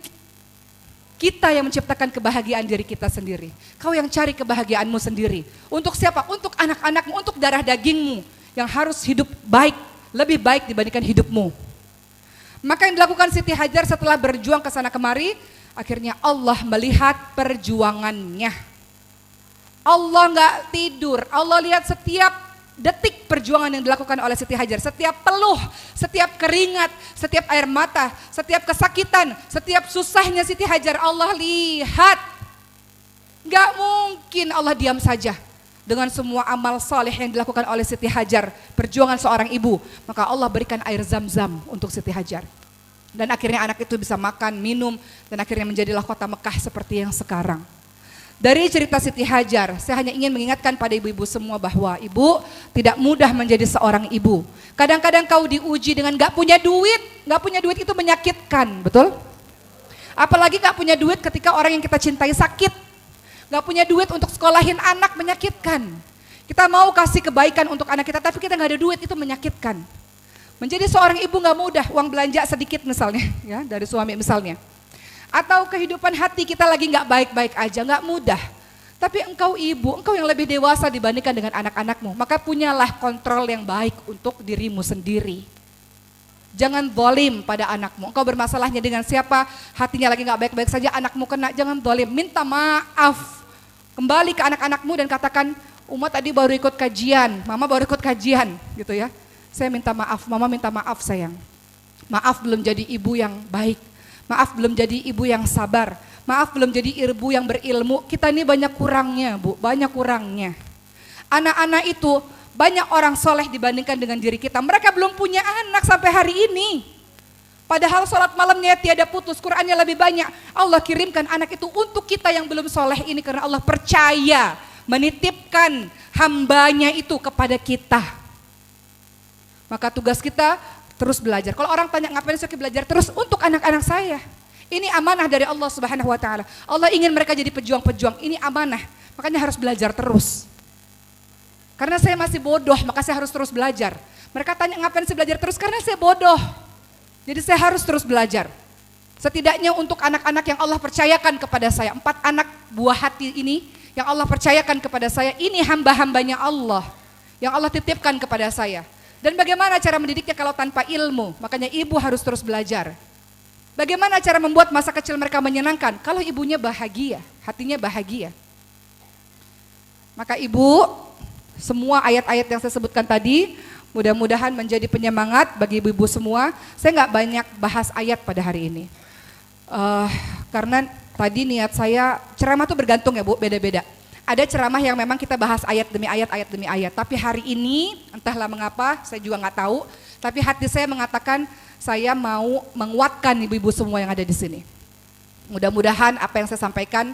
Kita yang menciptakan kebahagiaan diri kita sendiri. Kau yang cari kebahagiaanmu sendiri. Untuk siapa? Untuk anak-anakmu, untuk darah dagingmu yang harus hidup baik, lebih baik dibandingkan hidupmu. Maka yang dilakukan Siti Hajar setelah berjuang ke sana kemari, akhirnya Allah melihat perjuangannya. Allah nggak tidur, Allah lihat setiap detik perjuangan yang dilakukan oleh Siti Hajar, setiap peluh, setiap keringat, setiap air mata, setiap kesakitan, setiap susahnya Siti Hajar Allah lihat. Nggak mungkin Allah diam saja dengan semua amal saleh yang dilakukan oleh Siti Hajar, perjuangan seorang ibu. Maka Allah berikan air zam-zam untuk Siti Hajar. Dan akhirnya anak itu bisa makan, minum, dan akhirnya menjadilah kota Mekah seperti yang sekarang. Dari cerita Siti Hajar, saya hanya ingin mengingatkan pada ibu-ibu semua bahwa ibu tidak mudah menjadi seorang ibu. Kadang-kadang kau diuji dengan gak punya duit itu menyakitkan, betul? Apalagi gak punya duit ketika orang yang kita cintai sakit. Gak punya duit untuk sekolahin anak menyakitkan. Kita mau kasih kebaikan untuk anak kita tapi kita gak ada duit, itu menyakitkan. Menjadi seorang ibu gak mudah, uang belanja sedikit misalnya, ya dari suami misalnya. Atau kehidupan hati kita lagi gak baik-baik aja, gak mudah. Tapi engkau ibu, engkau yang lebih dewasa dibandingkan dengan anak-anakmu, maka punyalah kontrol yang baik untuk dirimu sendiri. Jangan zalim pada anakmu, engkau bermasalahnya dengan siapa, hatinya lagi gak baik-baik saja, anakmu kena, jangan zalim, minta maaf. Kembali ke anak-anakmu dan katakan, Uma tadi baru ikut kajian, mama baru ikut kajian gitu ya. Saya minta maaf, mama minta maaf sayang. Maaf belum jadi ibu yang baik. Maaf belum jadi ibu yang sabar. Maaf belum jadi ibu yang berilmu. Kita ini banyak kurangnya bu, banyak kurangnya. Anak-anak itu banyak orang soleh dibandingkan dengan diri kita. Mereka belum punya anak sampai hari ini. Padahal sholat malamnya tiada putus, Qur'annya lebih banyak. Allah kirimkan anak itu untuk kita yang belum soleh ini karena Allah percaya menitipkan hambanya itu kepada kita. Maka tugas kita terus belajar. Kalau orang tanya ngapain sih belajar terus, untuk anak-anak saya. Ini amanah dari Allah Subhanahu wa taala. Allah ingin mereka jadi pejuang-pejuang. Ini amanah. Makanya harus belajar terus. Karena saya masih bodoh, maka saya harus terus belajar. Mereka tanya ngapain sih belajar terus, karena saya bodoh. Jadi saya harus terus belajar. Setidaknya untuk anak-anak yang Allah percayakan kepada saya, 4 anak buah hati ini yang Allah percayakan kepada saya, ini hamba-hambanya Allah yang Allah titipkan kepada saya. Dan bagaimana cara mendidiknya kalau tanpa ilmu? Makanya ibu harus terus belajar. Bagaimana cara membuat masa kecil mereka menyenangkan? Kalau ibunya bahagia, hatinya bahagia. Maka ibu, semua ayat-ayat yang saya sebutkan tadi, mudah-mudahan menjadi penyemangat bagi ibu-ibu semua. Saya nggak banyak bahas ayat pada hari ini. Karena tadi niat saya, ceramah itu bergantung ya bu, beda-beda. Ada ceramah yang memang kita bahas ayat demi ayat, ayat demi ayat. Tapi hari ini, entahlah mengapa, saya juga nggak tahu. Tapi hati saya mengatakan, saya mau menguatkan ibu-ibu semua yang ada di sini. Mudah-mudahan apa yang saya sampaikan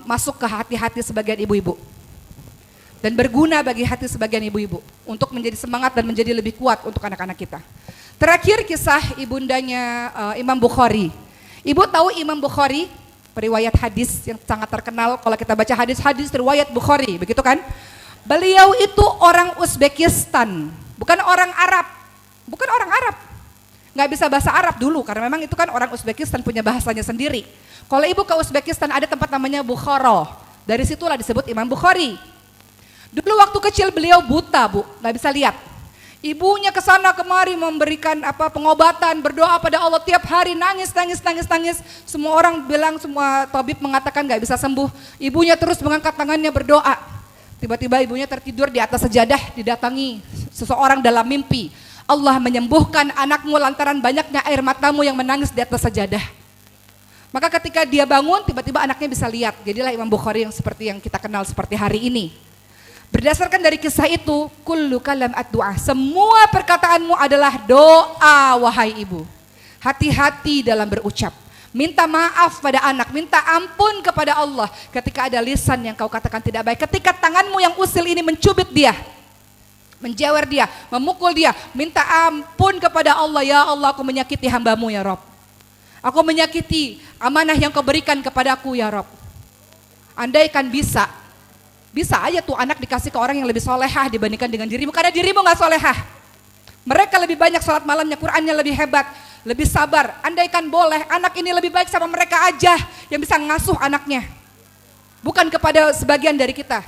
masuk ke hati-hati sebagian ibu-ibu. Dan berguna bagi hati sebagian ibu-ibu. Untuk menjadi semangat dan menjadi lebih kuat untuk anak-anak kita. Terakhir kisah ibundanya Imam Bukhari. Ibu tahu Imam Bukhari? Periwayat hadis yang sangat terkenal, kalau kita baca hadis-hadis riwayat Bukhari, begitu kan? Beliau itu orang Uzbekistan, bukan orang Arab, nggak bisa bahasa Arab dulu, karena memang itu kan orang Uzbekistan punya bahasanya sendiri. Kalau ibu ke Uzbekistan ada tempat namanya Bukhara, dari situlah disebut Imam Bukhari. Dulu waktu kecil beliau buta bu, nggak bisa lihat. Ibunya ke sana kemari memberikan pengobatan, berdoa pada Allah tiap hari, nangis. Semua orang bilang, semua tabib mengatakan nggak bisa sembuh. Ibunya terus mengangkat tangannya berdoa. Tiba-tiba ibunya tertidur di atas sejadah, didatangi seseorang dalam mimpi. Allah menyembuhkan anakmu lantaran banyaknya air matamu yang menangis di atas sejadah. Maka ketika dia bangun, tiba-tiba anaknya bisa lihat. Jadilah Imam Bukhari yang seperti yang kita kenal seperti hari ini. Berdasarkan dari kisah itu, kullu kalam ad-du'a, semua perkataanmu adalah doa wahai ibu. Hati-hati dalam berucap. Minta maaf pada anak, minta ampun kepada Allah ketika ada lisan yang kau katakan tidak baik. Ketika tanganmu yang usil ini mencubit dia, menjewer dia, memukul dia, minta ampun kepada Allah. Ya Allah, aku menyakiti hambamu ya Rob. Aku menyakiti amanah yang kau berikan kepadaku ya Rob. Andaikan bisa aja tuh anak dikasih ke orang yang lebih solehah dibandingkan dengan dirimu, karena dirimu gak solehah. Mereka lebih banyak sholat malamnya, Qur'annya lebih hebat, lebih sabar. Andaikan boleh, anak ini lebih baik sama mereka aja yang bisa ngasuh anaknya. Bukan kepada sebagian dari kita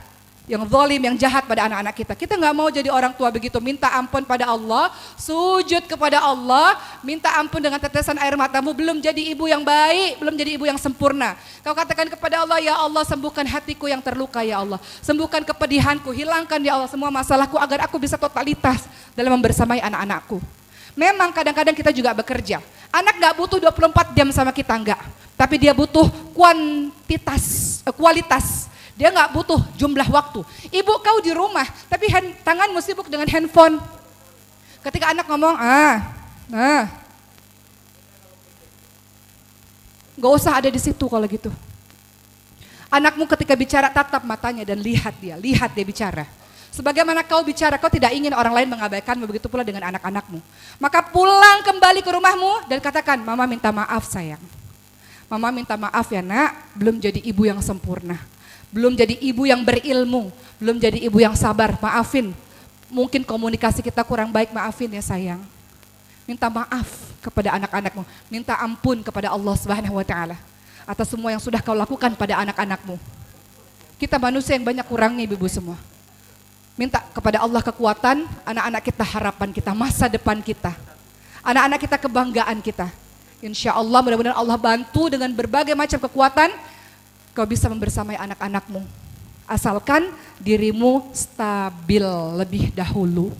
yang zalim, yang jahat pada anak-anak kita. Kita gak mau jadi orang tua begitu, minta ampun pada Allah, sujud kepada Allah, minta ampun dengan tetesan air matamu, belum jadi ibu yang baik, belum jadi ibu yang sempurna. Kau katakan kepada Allah, ya Allah sembuhkan hatiku yang terluka ya Allah, sembuhkan kepedihanku, hilangkan ya Allah semua masalahku agar aku bisa totalitas dalam membersamai anak-anakku. Memang kadang-kadang kita juga bekerja, anak gak butuh 24 jam sama kita, enggak, tapi dia butuh kualitas. Dia nggak butuh jumlah waktu. Ibu kau di rumah, tapi tanganmu sibuk dengan handphone. Ketika anak ngomong, nggak usah ada di situ kalau gitu. Anakmu ketika bicara tatap matanya dan lihat dia bicara. Sebagaimana kau bicara, kau tidak ingin orang lain mengabaikanmu, begitu pula dengan anak-anakmu. Maka pulang kembali ke rumahmu dan katakan, Mama minta maaf sayang. Mama minta maaf ya nak, belum jadi ibu yang sempurna. Belum jadi ibu yang berilmu, belum jadi ibu yang sabar, maafin. Mungkin komunikasi kita kurang baik, maafin ya sayang. Minta maaf kepada anak-anakmu, minta ampun kepada Allah Subhanahu wa taala atas semua yang sudah kau lakukan pada anak-anakmu. Kita manusia yang banyak kurangnya ibu-ibu semua. Minta kepada Allah kekuatan, anak-anak kita harapan kita, masa depan kita. Anak-anak kita kebanggaan kita. Insya Allah mudah-mudahan Allah bantu dengan berbagai macam kekuatan, kau bisa membersamai anak-anakmu. Asalkan dirimu stabil lebih dahulu.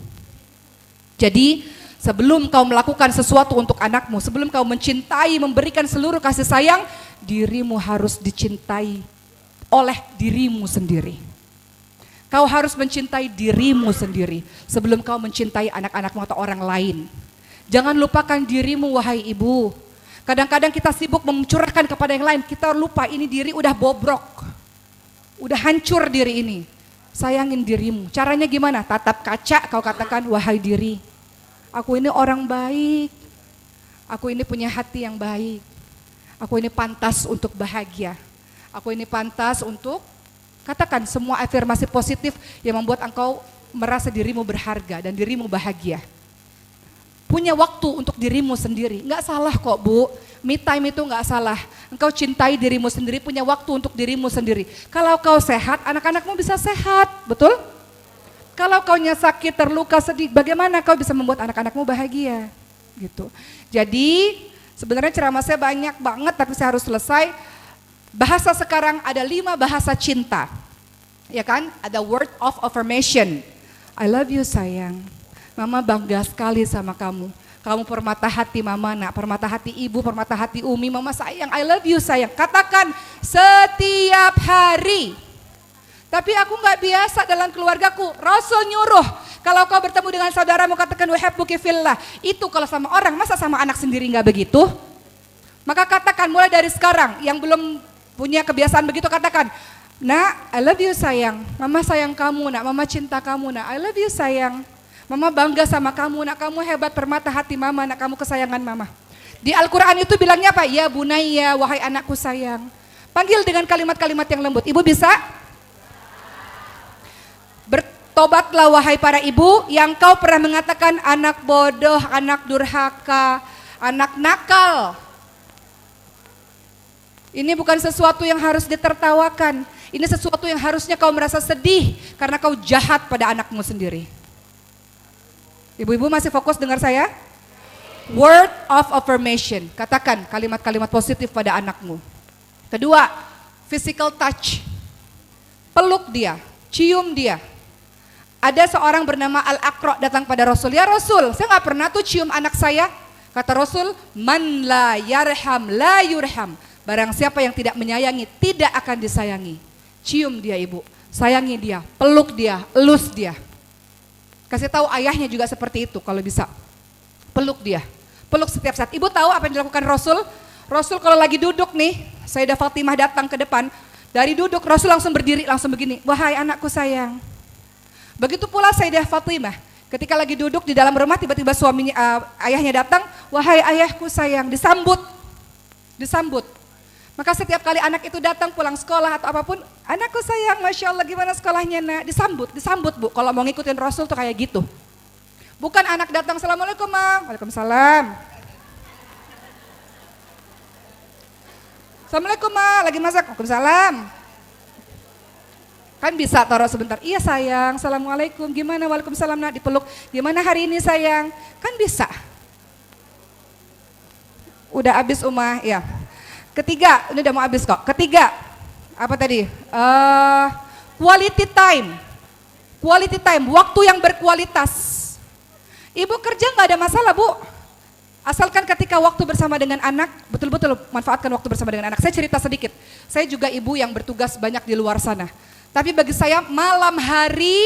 Jadi sebelum kau melakukan sesuatu untuk anakmu, sebelum kau mencintai, memberikan seluruh kasih sayang, dirimu harus dicintai oleh dirimu sendiri. Kau harus mencintai dirimu sendiri sebelum kau mencintai anak-anakmu atau orang lain. Jangan lupakan dirimu wahai ibu. Kadang-kadang kita sibuk mencurahkan kepada yang lain, kita lupa ini diri udah bobrok, udah hancur diri ini. Sayangin dirimu, caranya gimana? Tatap kaca kau katakan, wahai diri, aku ini orang baik, aku ini punya hati yang baik, aku ini pantas untuk bahagia, aku ini pantas untuk, katakan semua afirmasi positif yang membuat engkau merasa dirimu berharga dan dirimu bahagia. Punya waktu untuk dirimu sendiri, nggak salah kok Bu, me time itu nggak salah. Engkau cintai dirimu sendiri, punya waktu untuk dirimu sendiri. Kalau kau sehat, anak-anakmu bisa sehat, betul? Kalau kau sakit, terluka, sedih, bagaimana kau bisa membuat anak-anakmu bahagia? Gitu. Jadi sebenarnya ceramah saya banyak banget, tapi saya harus selesai. Bahasa sekarang ada 5 bahasa cinta, ya kan? Ada word of affirmation. I love you sayang. Mama bangga sekali sama kamu. Kamu permata hati mama nak, permata hati ibu, permata hati umi, mama sayang, I love you sayang. Katakan setiap hari. Tapi aku gak biasa dalam keluargaku. Rasul nyuruh, kalau kau bertemu dengan saudaramu katakan uhibbuki fillah. Itu kalau sama orang, masa sama anak sendiri gak begitu? Maka katakan mulai dari sekarang, yang belum punya kebiasaan begitu katakan, nak, I love you sayang, mama sayang kamu nak, mama cinta kamu nak, I love you sayang. Mama bangga sama kamu, nak kamu hebat, permata hati mama, nak kamu kesayangan mama. Di Al-Quran itu bilangnya apa? Ya bunayya, wahai anakku sayang. Panggil dengan kalimat-kalimat yang lembut. Ibu bisa? Bertobatlah wahai para ibu yang kau pernah mengatakan anak bodoh, anak durhaka, anak nakal. Ini bukan sesuatu yang harus ditertawakan. Ini sesuatu yang harusnya kau merasa sedih karena kau jahat pada anakmu sendiri. Ibu-ibu masih fokus dengar saya? Word of affirmation. Katakan kalimat-kalimat positif pada anakmu. Kedua, physical touch. Peluk dia, cium dia. Ada seorang bernama Al-Aqra datang pada Rasul. Ya Rasul, saya gak pernah tuh cium anak saya. Kata Rasul, man la yarham la yurham. Barang siapa yang tidak menyayangi, tidak akan disayangi. Cium dia ibu, sayangi dia, peluk dia, elus dia. Kasih tahu ayahnya juga seperti itu kalau bisa. Peluk dia, peluk setiap saat. Ibu tahu apa yang dilakukan Rasul? Rasul kalau lagi duduk nih, Sayyidah Fatimah datang ke depan, dari duduk Rasul langsung berdiri, langsung begini, wahai anakku sayang. Begitu pula Sayyidah Fatimah, ketika lagi duduk di dalam rumah tiba-tiba suaminya, ayahnya datang, wahai ayahku sayang, disambut. Maka setiap kali anak itu datang pulang sekolah atau apapun, anakku sayang, Masya Allah gimana sekolahnya nak, disambut Bu. Kalau mau ngikutin Rasul tuh kayak gitu. Bukan anak datang, Assalamualaikum Ma, Waalaikumsalam. Assalamualaikum Ma, lagi masak, Waalaikumsalam. Kan bisa taruh sebentar, iya sayang, Assalamualaikum, gimana, Waalaikumsalam nak, dipeluk, gimana hari ini sayang, kan bisa. Udah habis Umah, ya. Ketiga, ini udah mau habis kok. Ketiga, apa tadi? Quality time, waktu yang berkualitas. Ibu kerja nggak ada masalah Bu. Asalkan ketika waktu bersama dengan anak, betul-betul manfaatkan waktu bersama dengan anak. Saya cerita sedikit, saya juga ibu yang bertugas banyak di luar sana. Tapi bagi saya malam hari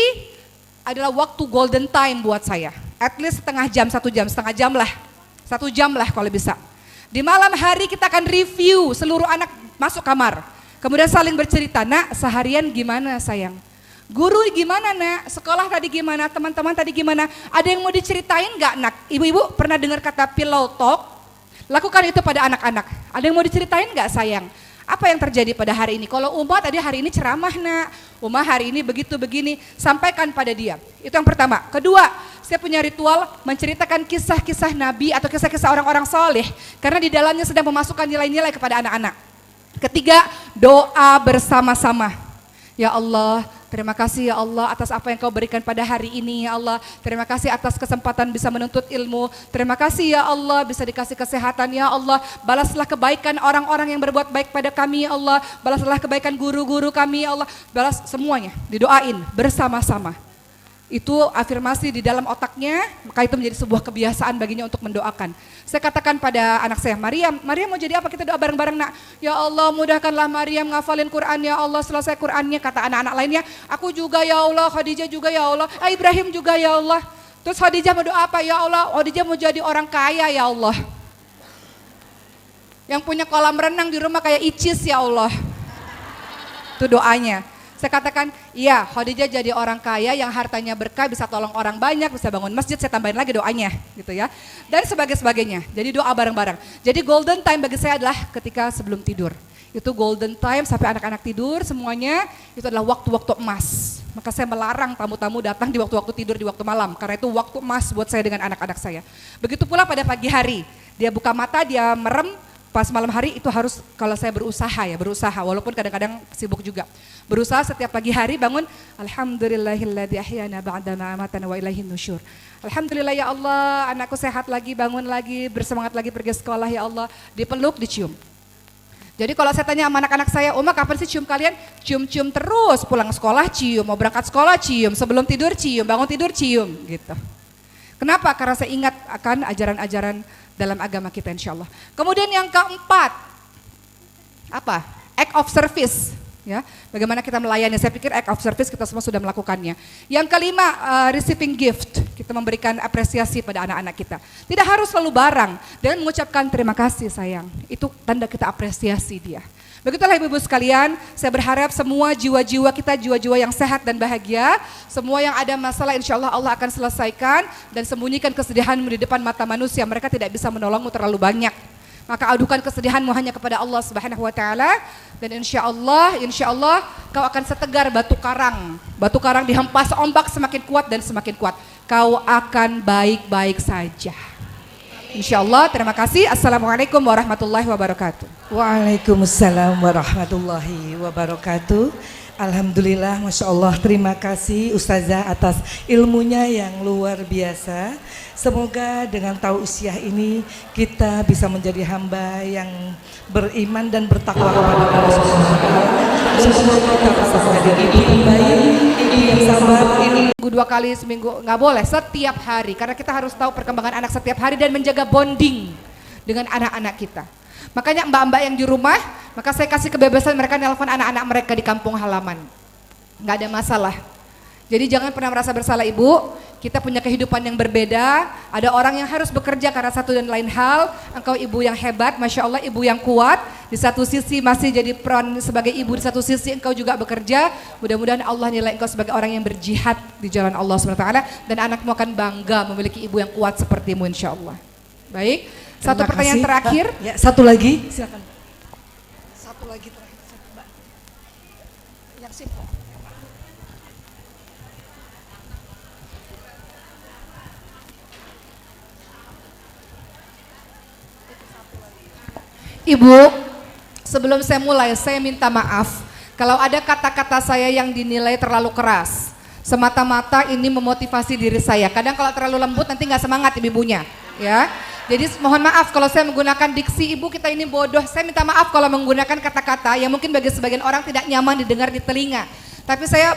adalah waktu golden time buat saya. At least setengah jam lah. 1 jam lah kalau bisa. Di malam hari kita akan review seluruh anak masuk kamar. Kemudian saling bercerita, nak seharian gimana sayang? Guru gimana nak? Sekolah tadi gimana? Teman-teman tadi gimana? Ada yang mau diceritain gak nak? Ibu-ibu pernah dengar kata pillow talk? Lakukan itu pada anak-anak. Ada yang mau diceritain gak sayang? Apa yang terjadi pada hari ini? Kalau Uma tadi hari ini ceramah nak, Uma hari ini begitu begini, sampaikan pada dia. Itu yang pertama. Kedua, saya punya ritual menceritakan kisah-kisah Nabi atau kisah-kisah orang-orang soleh. Karena di dalamnya sedang memasukkan nilai-nilai kepada anak-anak. Ketiga, doa bersama-sama. Ya Allah, terima kasih ya Allah atas apa yang kau berikan pada hari ini ya Allah. Terima kasih atas kesempatan bisa menuntut ilmu. Terima kasih ya Allah bisa dikasih kesehatan ya Allah. Balaslah kebaikan orang-orang yang berbuat baik pada kami ya Allah. Balaslah kebaikan guru-guru kami ya Allah. Balas semuanya, didoain bersama-sama. Itu afirmasi di dalam otaknya, maka itu menjadi sebuah kebiasaan baginya untuk mendoakan. Saya katakan pada anak saya, Maryam mau jadi apa? Kita doa bareng-bareng nak. Ya Allah mudahkanlah Maryam ngafalin Quran ya Allah, selesai Qurannya. Kata anak-anak lainnya, aku juga ya Allah, Khadijah juga ya Allah, Ibrahim juga ya Allah. Terus Khadijah mau doa apa? Ya Allah, Khadijah mau jadi orang kaya ya Allah. Yang punya kolam renang di rumah kayak Icis ya Allah. Itu doanya. Saya katakan, iya Khadijah jadi orang kaya yang hartanya berkah, bisa tolong orang banyak, bisa bangun masjid, saya tambahin lagi doanya gitu ya. Dan sebagainya, jadi doa bareng-bareng. Jadi golden time bagi saya adalah ketika sebelum tidur. Itu golden time sampai anak-anak tidur semuanya, itu adalah waktu-waktu emas. Maka saya melarang tamu-tamu datang di waktu-waktu tidur, di waktu malam. Karena itu waktu emas buat saya dengan anak-anak saya. Begitu pula pada pagi hari, dia buka mata, dia merem, pas malam hari itu harus kalau saya berusaha walaupun kadang-kadang sibuk juga. Berusaha setiap pagi hari bangun, alhamdulillahilladzi ahyana ba'da ma amatana wa ilaihin nusyur. Alhamdulillah ya Allah, anakku sehat lagi, bangun lagi, bersemangat lagi pergi sekolah ya Allah, dipeluk, dicium. Jadi kalau saya tanya sama anak-anak saya, Uma kapan sih cium kalian? Cium-cium terus, pulang sekolah cium, mau berangkat sekolah cium, sebelum tidur cium, bangun tidur cium gitu. Kenapa? Karena saya ingat akan ajaran-ajaran dalam agama kita insya Allah. Kemudian yang keempat, apa? Act of service. Ya, bagaimana kita melayani, saya pikir act of service kita semua sudah melakukannya. Yang kelima, receiving gift, kita memberikan apresiasi pada anak-anak kita. Tidak harus selalu barang, dan mengucapkan terima kasih sayang, itu tanda kita apresiasi dia. Begitulah ibu-ibu sekalian, saya berharap semua jiwa-jiwa kita, jiwa-jiwa yang sehat dan bahagia, semua yang ada masalah insya Allah Allah akan selesaikan, dan sembunyikan kesedihanmu di depan mata manusia, mereka tidak bisa menolongmu terlalu banyak. Maka adukan kesedihanmu hanya kepada Allah Subhanahu wa taala, dan insya Allah kau akan setegar batu karang. Batu karang dihempas ombak semakin kuat dan semakin kuat. Kau akan baik-baik saja. Insya Allah, terima kasih. Assalamualaikum warahmatullahi wabarakatuh. Waalaikumsalam warahmatullahi wabarakatuh. Alhamdulillah, Masya Allah, terima kasih Ustazah atas ilmunya yang luar biasa. Semoga dengan tausiah ini kita bisa menjadi hamba yang beriman dan bertakwa kepada Allah Subhanahu wa taala. Dan semoga kita bisa menjadi ibu yang baik, ibu yang sabar. Minggu 2 kali seminggu, nggak boleh, setiap hari. Karena kita harus tahu perkembangan anak setiap hari dan menjaga bonding dengan anak-anak kita. Makanya mbak-mbak yang di rumah, maka saya kasih kebebasan mereka nelpon anak-anak mereka di kampung halaman. Nggak ada masalah. Jadi jangan pernah merasa bersalah ibu, kita punya kehidupan yang berbeda, ada orang yang harus bekerja karena satu dan lain hal, engkau ibu yang hebat, Masya Allah ibu yang kuat, di satu sisi masih jadi peran sebagai ibu, di satu sisi engkau juga bekerja, mudah-mudahan Allah nilai engkau sebagai orang yang berjihad di jalan Allah SWT, dan anakmu akan bangga memiliki ibu yang kuat sepertimu insya Allah. Baik, satu Terima pertanyaan kasih. terakhir. Ya, satu lagi, silakan. Satu lagi terakhir, Mbak. Yang simpel. Ibu, sebelum saya mulai, saya minta maaf kalau ada kata-kata saya yang dinilai terlalu keras. Semata-mata ini memotivasi diri saya. Kadang kalau terlalu lembut nanti nggak semangat ibunya, ya. Jadi mohon maaf kalau saya menggunakan diksi ibu kita ini bodoh. Saya minta maaf kalau menggunakan kata-kata yang mungkin bagi sebagian orang tidak nyaman didengar di telinga. Tapi saya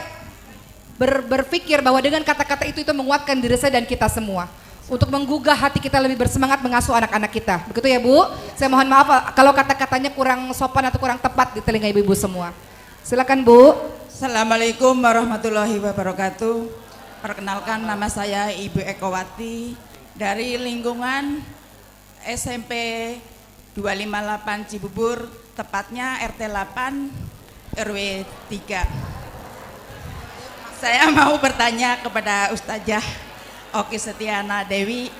berpikir bahwa dengan kata-kata itu menguatkan diri saya dan kita semua. Untuk menggugah hati kita lebih bersemangat mengasuh anak-anak kita. Begitu ya Bu? Saya mohon maaf kalau kata-katanya kurang sopan atau kurang tepat di telinga ibu-ibu semua. Silakan Bu. Assalamualaikum warahmatullahi wabarakatuh. Perkenalkan nama saya Ibu Ekowati dari lingkungan SMP 258 Cibubur, tepatnya RT 8 RW 3. Saya mau bertanya kepada Ustazah Oki Setiana Dewi,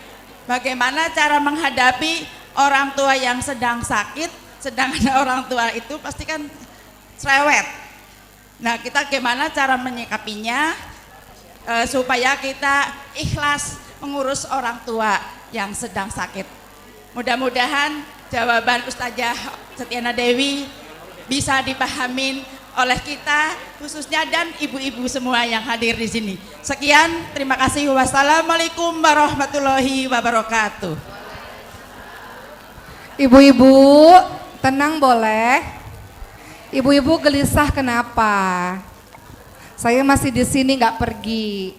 bagaimana cara menghadapi orang tua yang sedang sakit, sedangkan orang tua itu pasti kan cerewet. Nah, kita gimana cara menyikapinya supaya kita ikhlas mengurus orang tua yang sedang sakit. Mudah-mudahan jawaban Ustazah Setiana Dewi bisa dipahamin oleh kita khususnya dan ibu-ibu semua yang hadir di sini. Sekian, terima kasih. Wassalamualaikum warahmatullahi wabarakatuh. Ibu-ibu tenang boleh. Ibu-ibu gelisah kenapa? Saya masih di sini nggak pergi.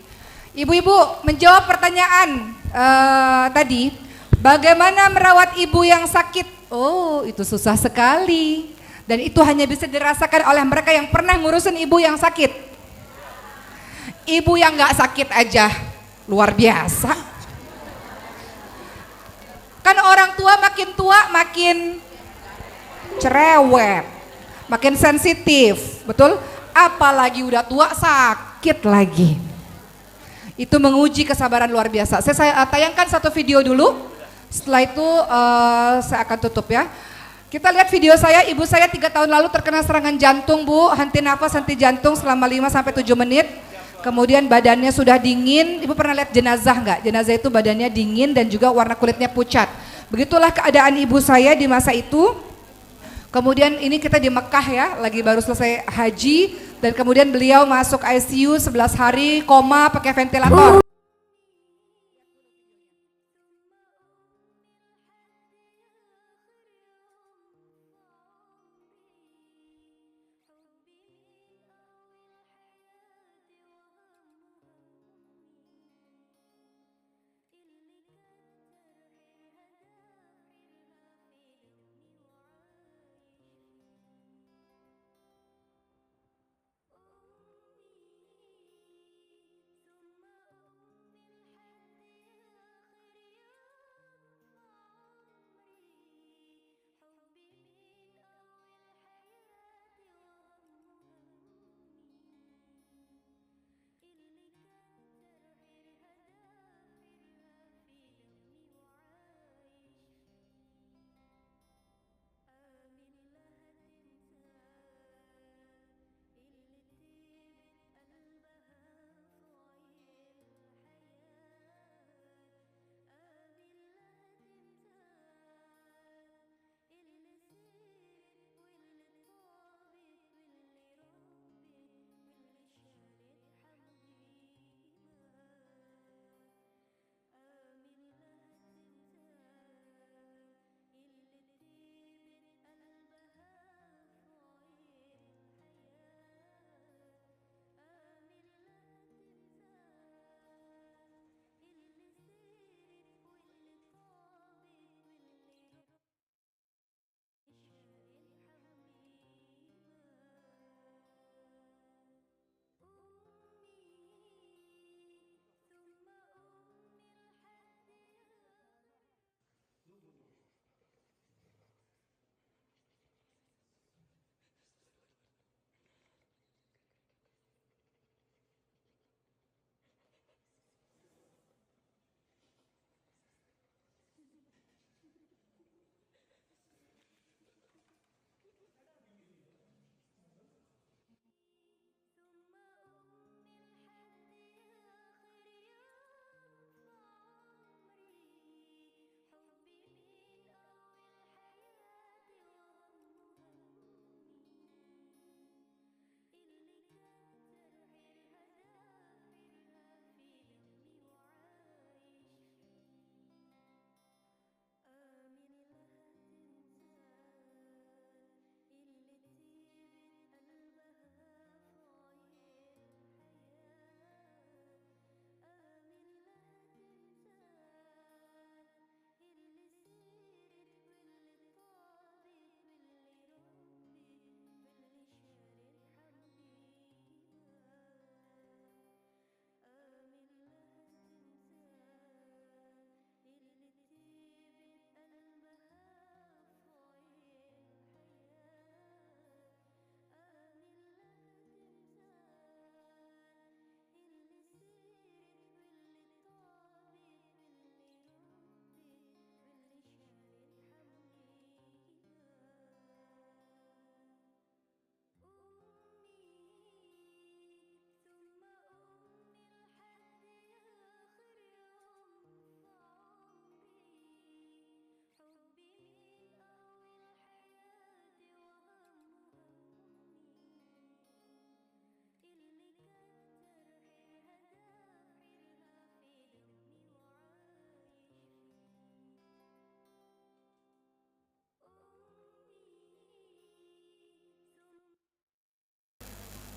Ibu-ibu menjawab pertanyaan tadi. Bagaimana merawat ibu yang sakit? Oh, itu susah sekali. Dan itu hanya bisa dirasakan oleh mereka yang pernah ngurusin ibu yang sakit. Ibu yang nggak sakit aja luar biasa. Kan orang tua makin cerewet, makin sensitif, betul? Apalagi udah tua sakit lagi. Itu menguji kesabaran luar biasa. Saya tayangkan satu video dulu. Setelah itu saya akan tutup ya. Kita lihat video saya, ibu saya 3 tahun lalu terkena serangan jantung Bu, henti nafas, henti jantung selama 5-7 menit. Kemudian badannya sudah dingin, ibu pernah lihat jenazah nggak? Jenazah itu badannya dingin dan juga warna kulitnya pucat. Begitulah keadaan ibu saya di masa itu. Kemudian ini kita di Mekah ya, lagi baru selesai haji. Dan kemudian beliau masuk ICU 11 hari, koma pakai ventilator.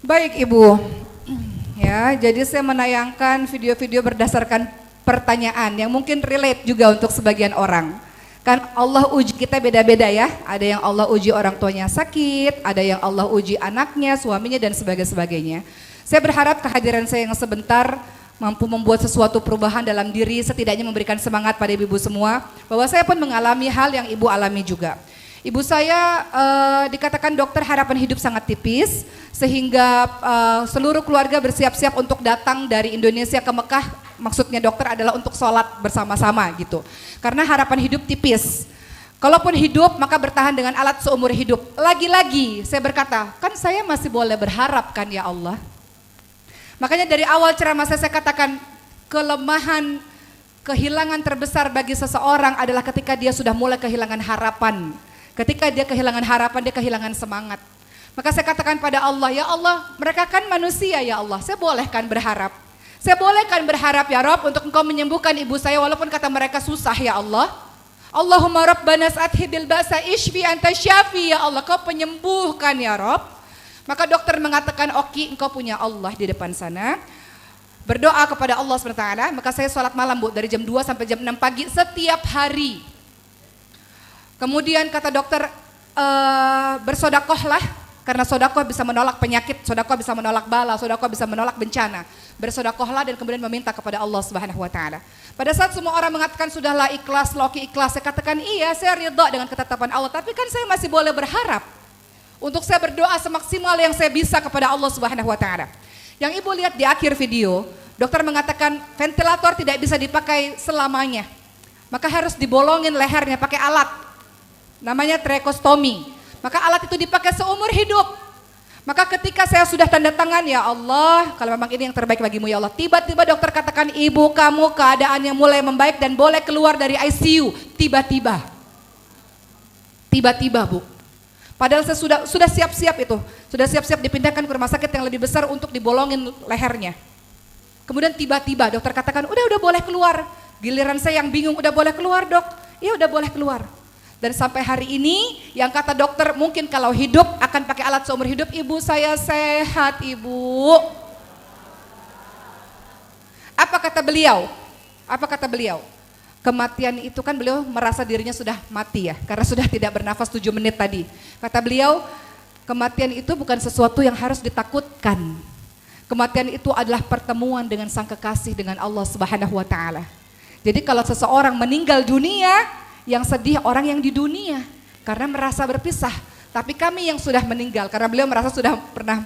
Baik Ibu, ya jadi saya menayangkan video-video berdasarkan pertanyaan yang mungkin relate juga untuk sebagian orang. Kan Allah uji kita beda-beda ya, ada yang Allah uji orang tuanya sakit, ada yang Allah uji anaknya, suaminya dan sebagainya. Saya berharap kehadiran saya yang sebentar mampu membuat sesuatu perubahan dalam diri, setidaknya memberikan semangat pada ibu-ibu semua, bahwa saya pun mengalami hal yang ibu alami juga. Ibu saya dikatakan dokter harapan hidup sangat tipis, sehingga seluruh keluarga bersiap-siap untuk datang dari Indonesia ke Mekah, maksudnya dokter adalah untuk sholat bersama-sama gitu. Karena harapan hidup tipis. Kalaupun hidup maka bertahan dengan alat seumur hidup. Lagi-lagi saya berkata, kan saya masih boleh berharap kan ya Allah. Makanya dari awal ceramah saya katakan kelemahan, kehilangan terbesar bagi seseorang adalah ketika dia sudah mulai kehilangan harapan. Ketika dia kehilangan harapan, dia kehilangan semangat. Maka saya katakan pada Allah, ya Allah mereka kan manusia ya Allah, saya bolehkan berharap. Saya bolehkan berharap ya Rabb untuk Engkau menyembuhkan ibu saya walaupun kata mereka susah ya Allah. Allahumma Rabbana sa'athi bil ba'sa ishfi anta syafi ya Allah, Kau penyembuhkan ya Rabb. Maka dokter mengatakan, oke engkau punya Allah di depan sana. Berdoa kepada Allah SWT, maka saya sholat malam Bu, dari jam 2 sampai jam 6 pagi setiap hari. Kemudian kata dokter, bersodakohlah, karena sodakoh bisa menolak penyakit, sodakoh bisa menolak bala, sodakoh bisa menolak bencana. Bersodakohlah dan kemudian meminta kepada Allah SWT. Pada saat semua orang mengatakan sudahlah ikhlas, Loki ikhlas, saya katakan iya saya ridha dengan ketetapan Allah, tapi kan saya masih boleh berharap. Untuk saya berdoa semaksimal yang saya bisa kepada Allah Subhanahu wa taala. Yang Ibu lihat di akhir video, dokter mengatakan ventilator tidak bisa dipakai selamanya. Maka harus dibolongin lehernya pakai alat. Namanya tracheostomy. Maka alat itu dipakai seumur hidup. Maka ketika saya sudah tanda tangan, ya Allah, kalau memang ini yang terbaik bagimu ya Allah. Tiba-tiba dokter katakan, ibu kamu keadaannya mulai membaik dan boleh keluar dari ICU. Tiba-tiba. Tiba-tiba Bu. Padahal saya sudah siap-siap itu, sudah siap-siap dipindahkan ke rumah sakit yang lebih besar untuk dibolongin lehernya. Kemudian tiba-tiba dokter katakan, udah boleh keluar. Giliran saya yang bingung, udah boleh keluar dok? Iya udah boleh keluar. Dan sampai hari ini yang kata dokter mungkin kalau hidup akan pakai alat seumur hidup, ibu saya sehat ibu. Apa kata beliau? Apa kata beliau? Kematian itu kan beliau merasa dirinya sudah mati ya, karena sudah tidak bernafas 7 menit tadi. Kata beliau, kematian itu bukan sesuatu yang harus ditakutkan. Kematian itu adalah pertemuan dengan sang kekasih, dengan Allah Subhanahu wa taala. Jadi kalau seseorang meninggal dunia, yang sedih orang yang di dunia karena merasa berpisah. Tapi kami yang sudah meninggal, karena beliau merasa sudah pernah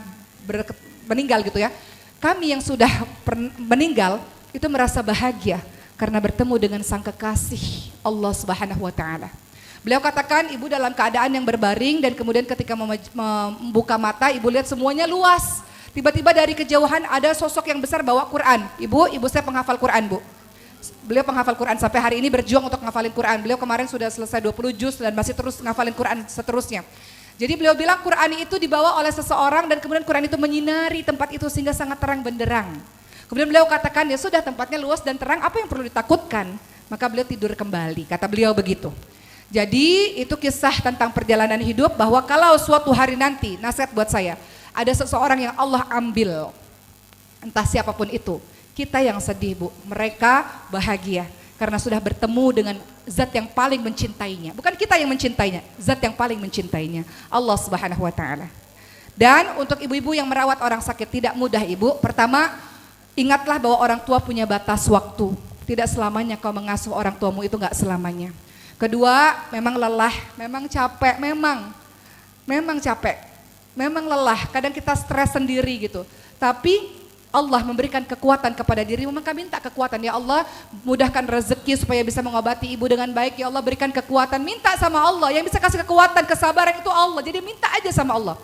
meninggal gitu ya. Kami yang sudah meninggal itu merasa bahagia karena bertemu dengan sang kekasih Allah Subhanahu wa taala. Beliau katakan ibu dalam keadaan yang berbaring dan kemudian ketika membuka mata ibu lihat semuanya luas. Tiba-tiba dari kejauhan ada sosok yang besar bawa Quran. Ibu saya penghafal Quran Bu. Beliau penghafal Quran sampai hari ini berjuang untuk ngafalin Quran. Beliau kemarin sudah selesai 20 juz dan masih terus ngafalin Quran seterusnya. Jadi beliau bilang Quran itu dibawa oleh seseorang dan kemudian Quran itu menyinari tempat itu sehingga sangat terang benderang. Kemudian beliau katakan ya sudah tempatnya luas dan terang, apa yang perlu ditakutkan? Maka beliau tidur kembali, kata beliau begitu. Jadi itu kisah tentang perjalanan hidup bahwa kalau suatu hari nanti, nasihat buat saya, ada seseorang yang Allah ambil, entah siapapun itu, kita yang sedih Bu, mereka bahagia karena sudah bertemu dengan zat yang paling mencintainya. Bukan kita yang mencintainya, zat yang paling mencintainya, Allah Subhanahu wa taala. Dan untuk ibu-ibu yang merawat orang sakit tidak mudah Ibu. Pertama, ingatlah bahwa orang tua punya batas waktu. Tidak selamanya kau mengasuh orang tuamu itu enggak selamanya. Kedua, memang lelah, memang capek, memang capek, memang lelah. Kadang kita stres sendiri gitu. Tapi Allah memberikan kekuatan kepada dirimu, maka minta kekuatan. Ya Allah, mudahkan rezeki supaya bisa mengobati ibu dengan baik. Ya Allah, berikan kekuatan. Minta sama Allah, yang bisa kasih kekuatan, kesabaran itu Allah. Jadi minta aja sama Allah.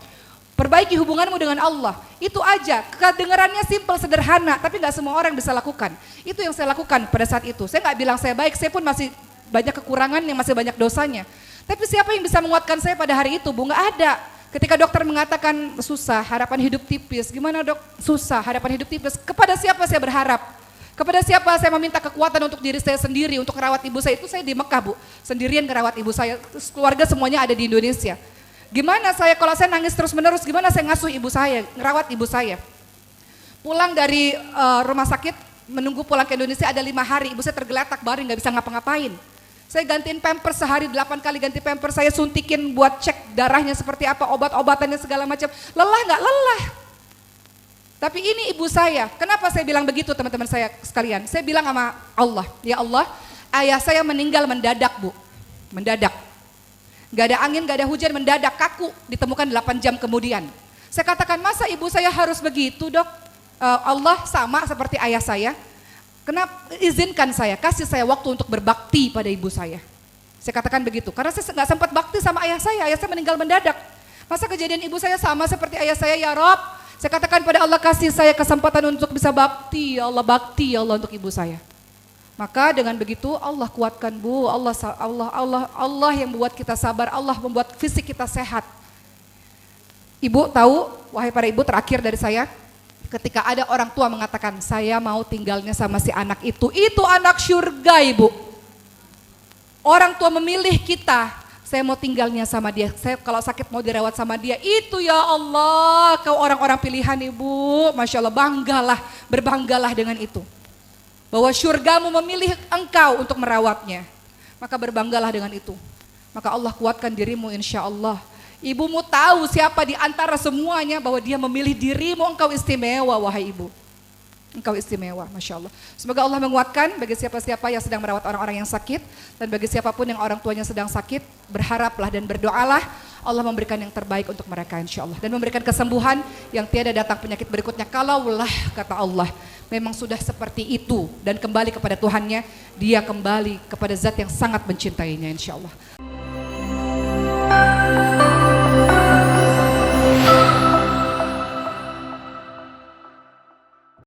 Perbaiki hubunganmu dengan Allah, itu aja. Kedengarannya simpel, sederhana, tapi nggak semua orang bisa lakukan. Itu yang saya lakukan pada saat itu. Saya nggak bilang saya baik, saya pun masih banyak kekurangan yang masih banyak dosanya. Tapi siapa yang bisa menguatkan saya pada hari itu? Bu, nggak ada. Ketika dokter mengatakan susah, harapan hidup tipis. Gimana dok? Susah, harapan hidup tipis. Kepada siapa saya berharap? Kepada siapa saya meminta kekuatan untuk diri saya sendiri, untuk merawat ibu saya? Itu saya di Mekah Bu, sendirian merawat ibu saya. Keluarga semuanya ada di Indonesia. Gimana saya kalau saya nangis terus menerus, gimana saya ngasuh ibu saya, ngerawat ibu saya. Pulang dari rumah sakit, menunggu pulang ke Indonesia ada 5 hari, ibu saya tergeletak baring gak bisa ngapa-ngapain. Saya gantiin pampers sehari 8 kali ganti pampers, saya suntikin buat cek darahnya seperti apa, obat-obatannya segala macam. Lelah nggak? Lelah. Tapi ini ibu saya, kenapa saya bilang begitu teman-teman saya sekalian? Saya bilang sama Allah, ya Allah, ayah saya meninggal mendadak Bu, mendadak. Gak ada angin, gak ada hujan, mendadak, kaku, ditemukan 8 jam kemudian. Saya katakan, masa ibu saya harus begitu dok? Allah sama seperti ayah saya. Kenapa izinkan saya, kasih saya waktu untuk berbakti pada ibu saya. Saya katakan begitu, karena saya nggak sempat bakti sama ayah saya meninggal mendadak. Masa kejadian ibu saya sama seperti ayah saya, ya Rob. Saya katakan pada Allah, kasih saya kesempatan untuk bisa bakti, ya Allah untuk ibu saya. Maka dengan begitu Allah kuatkan Bu, Allah yang membuat kita sabar, Allah membuat fisik kita sehat. Ibu tahu, wahai para ibu, terakhir dari saya, ketika ada orang tua mengatakan, saya mau tinggalnya sama si anak itu anak surga Ibu. Orang tua memilih kita, saya mau tinggalnya sama dia, saya kalau sakit mau dirawat sama dia, itu ya Allah, kau orang-orang pilihan Ibu, Masya Allah, berbanggalah dengan itu. Bahwa surgamu memilih engkau untuk merawatnya, maka berbanggalah dengan itu. Maka Allah kuatkan dirimu insya Allah. Ibumu tahu siapa di antara semuanya bahwa dia memilih dirimu, engkau istimewa wahai ibu. Engkau istimewa, Masya Allah. Semoga Allah menguatkan bagi siapa-siapa yang sedang merawat orang-orang yang sakit. Dan bagi siapapun yang orang tuanya sedang sakit, berharaplah dan berdoalah Allah memberikan yang terbaik untuk mereka insya Allah. Dan memberikan kesembuhan yang tiada datang penyakit berikutnya. Kalaulah kata Allah memang sudah seperti itu dan kembali kepada Tuhannya, dia kembali kepada zat yang sangat mencintainya insya Allah.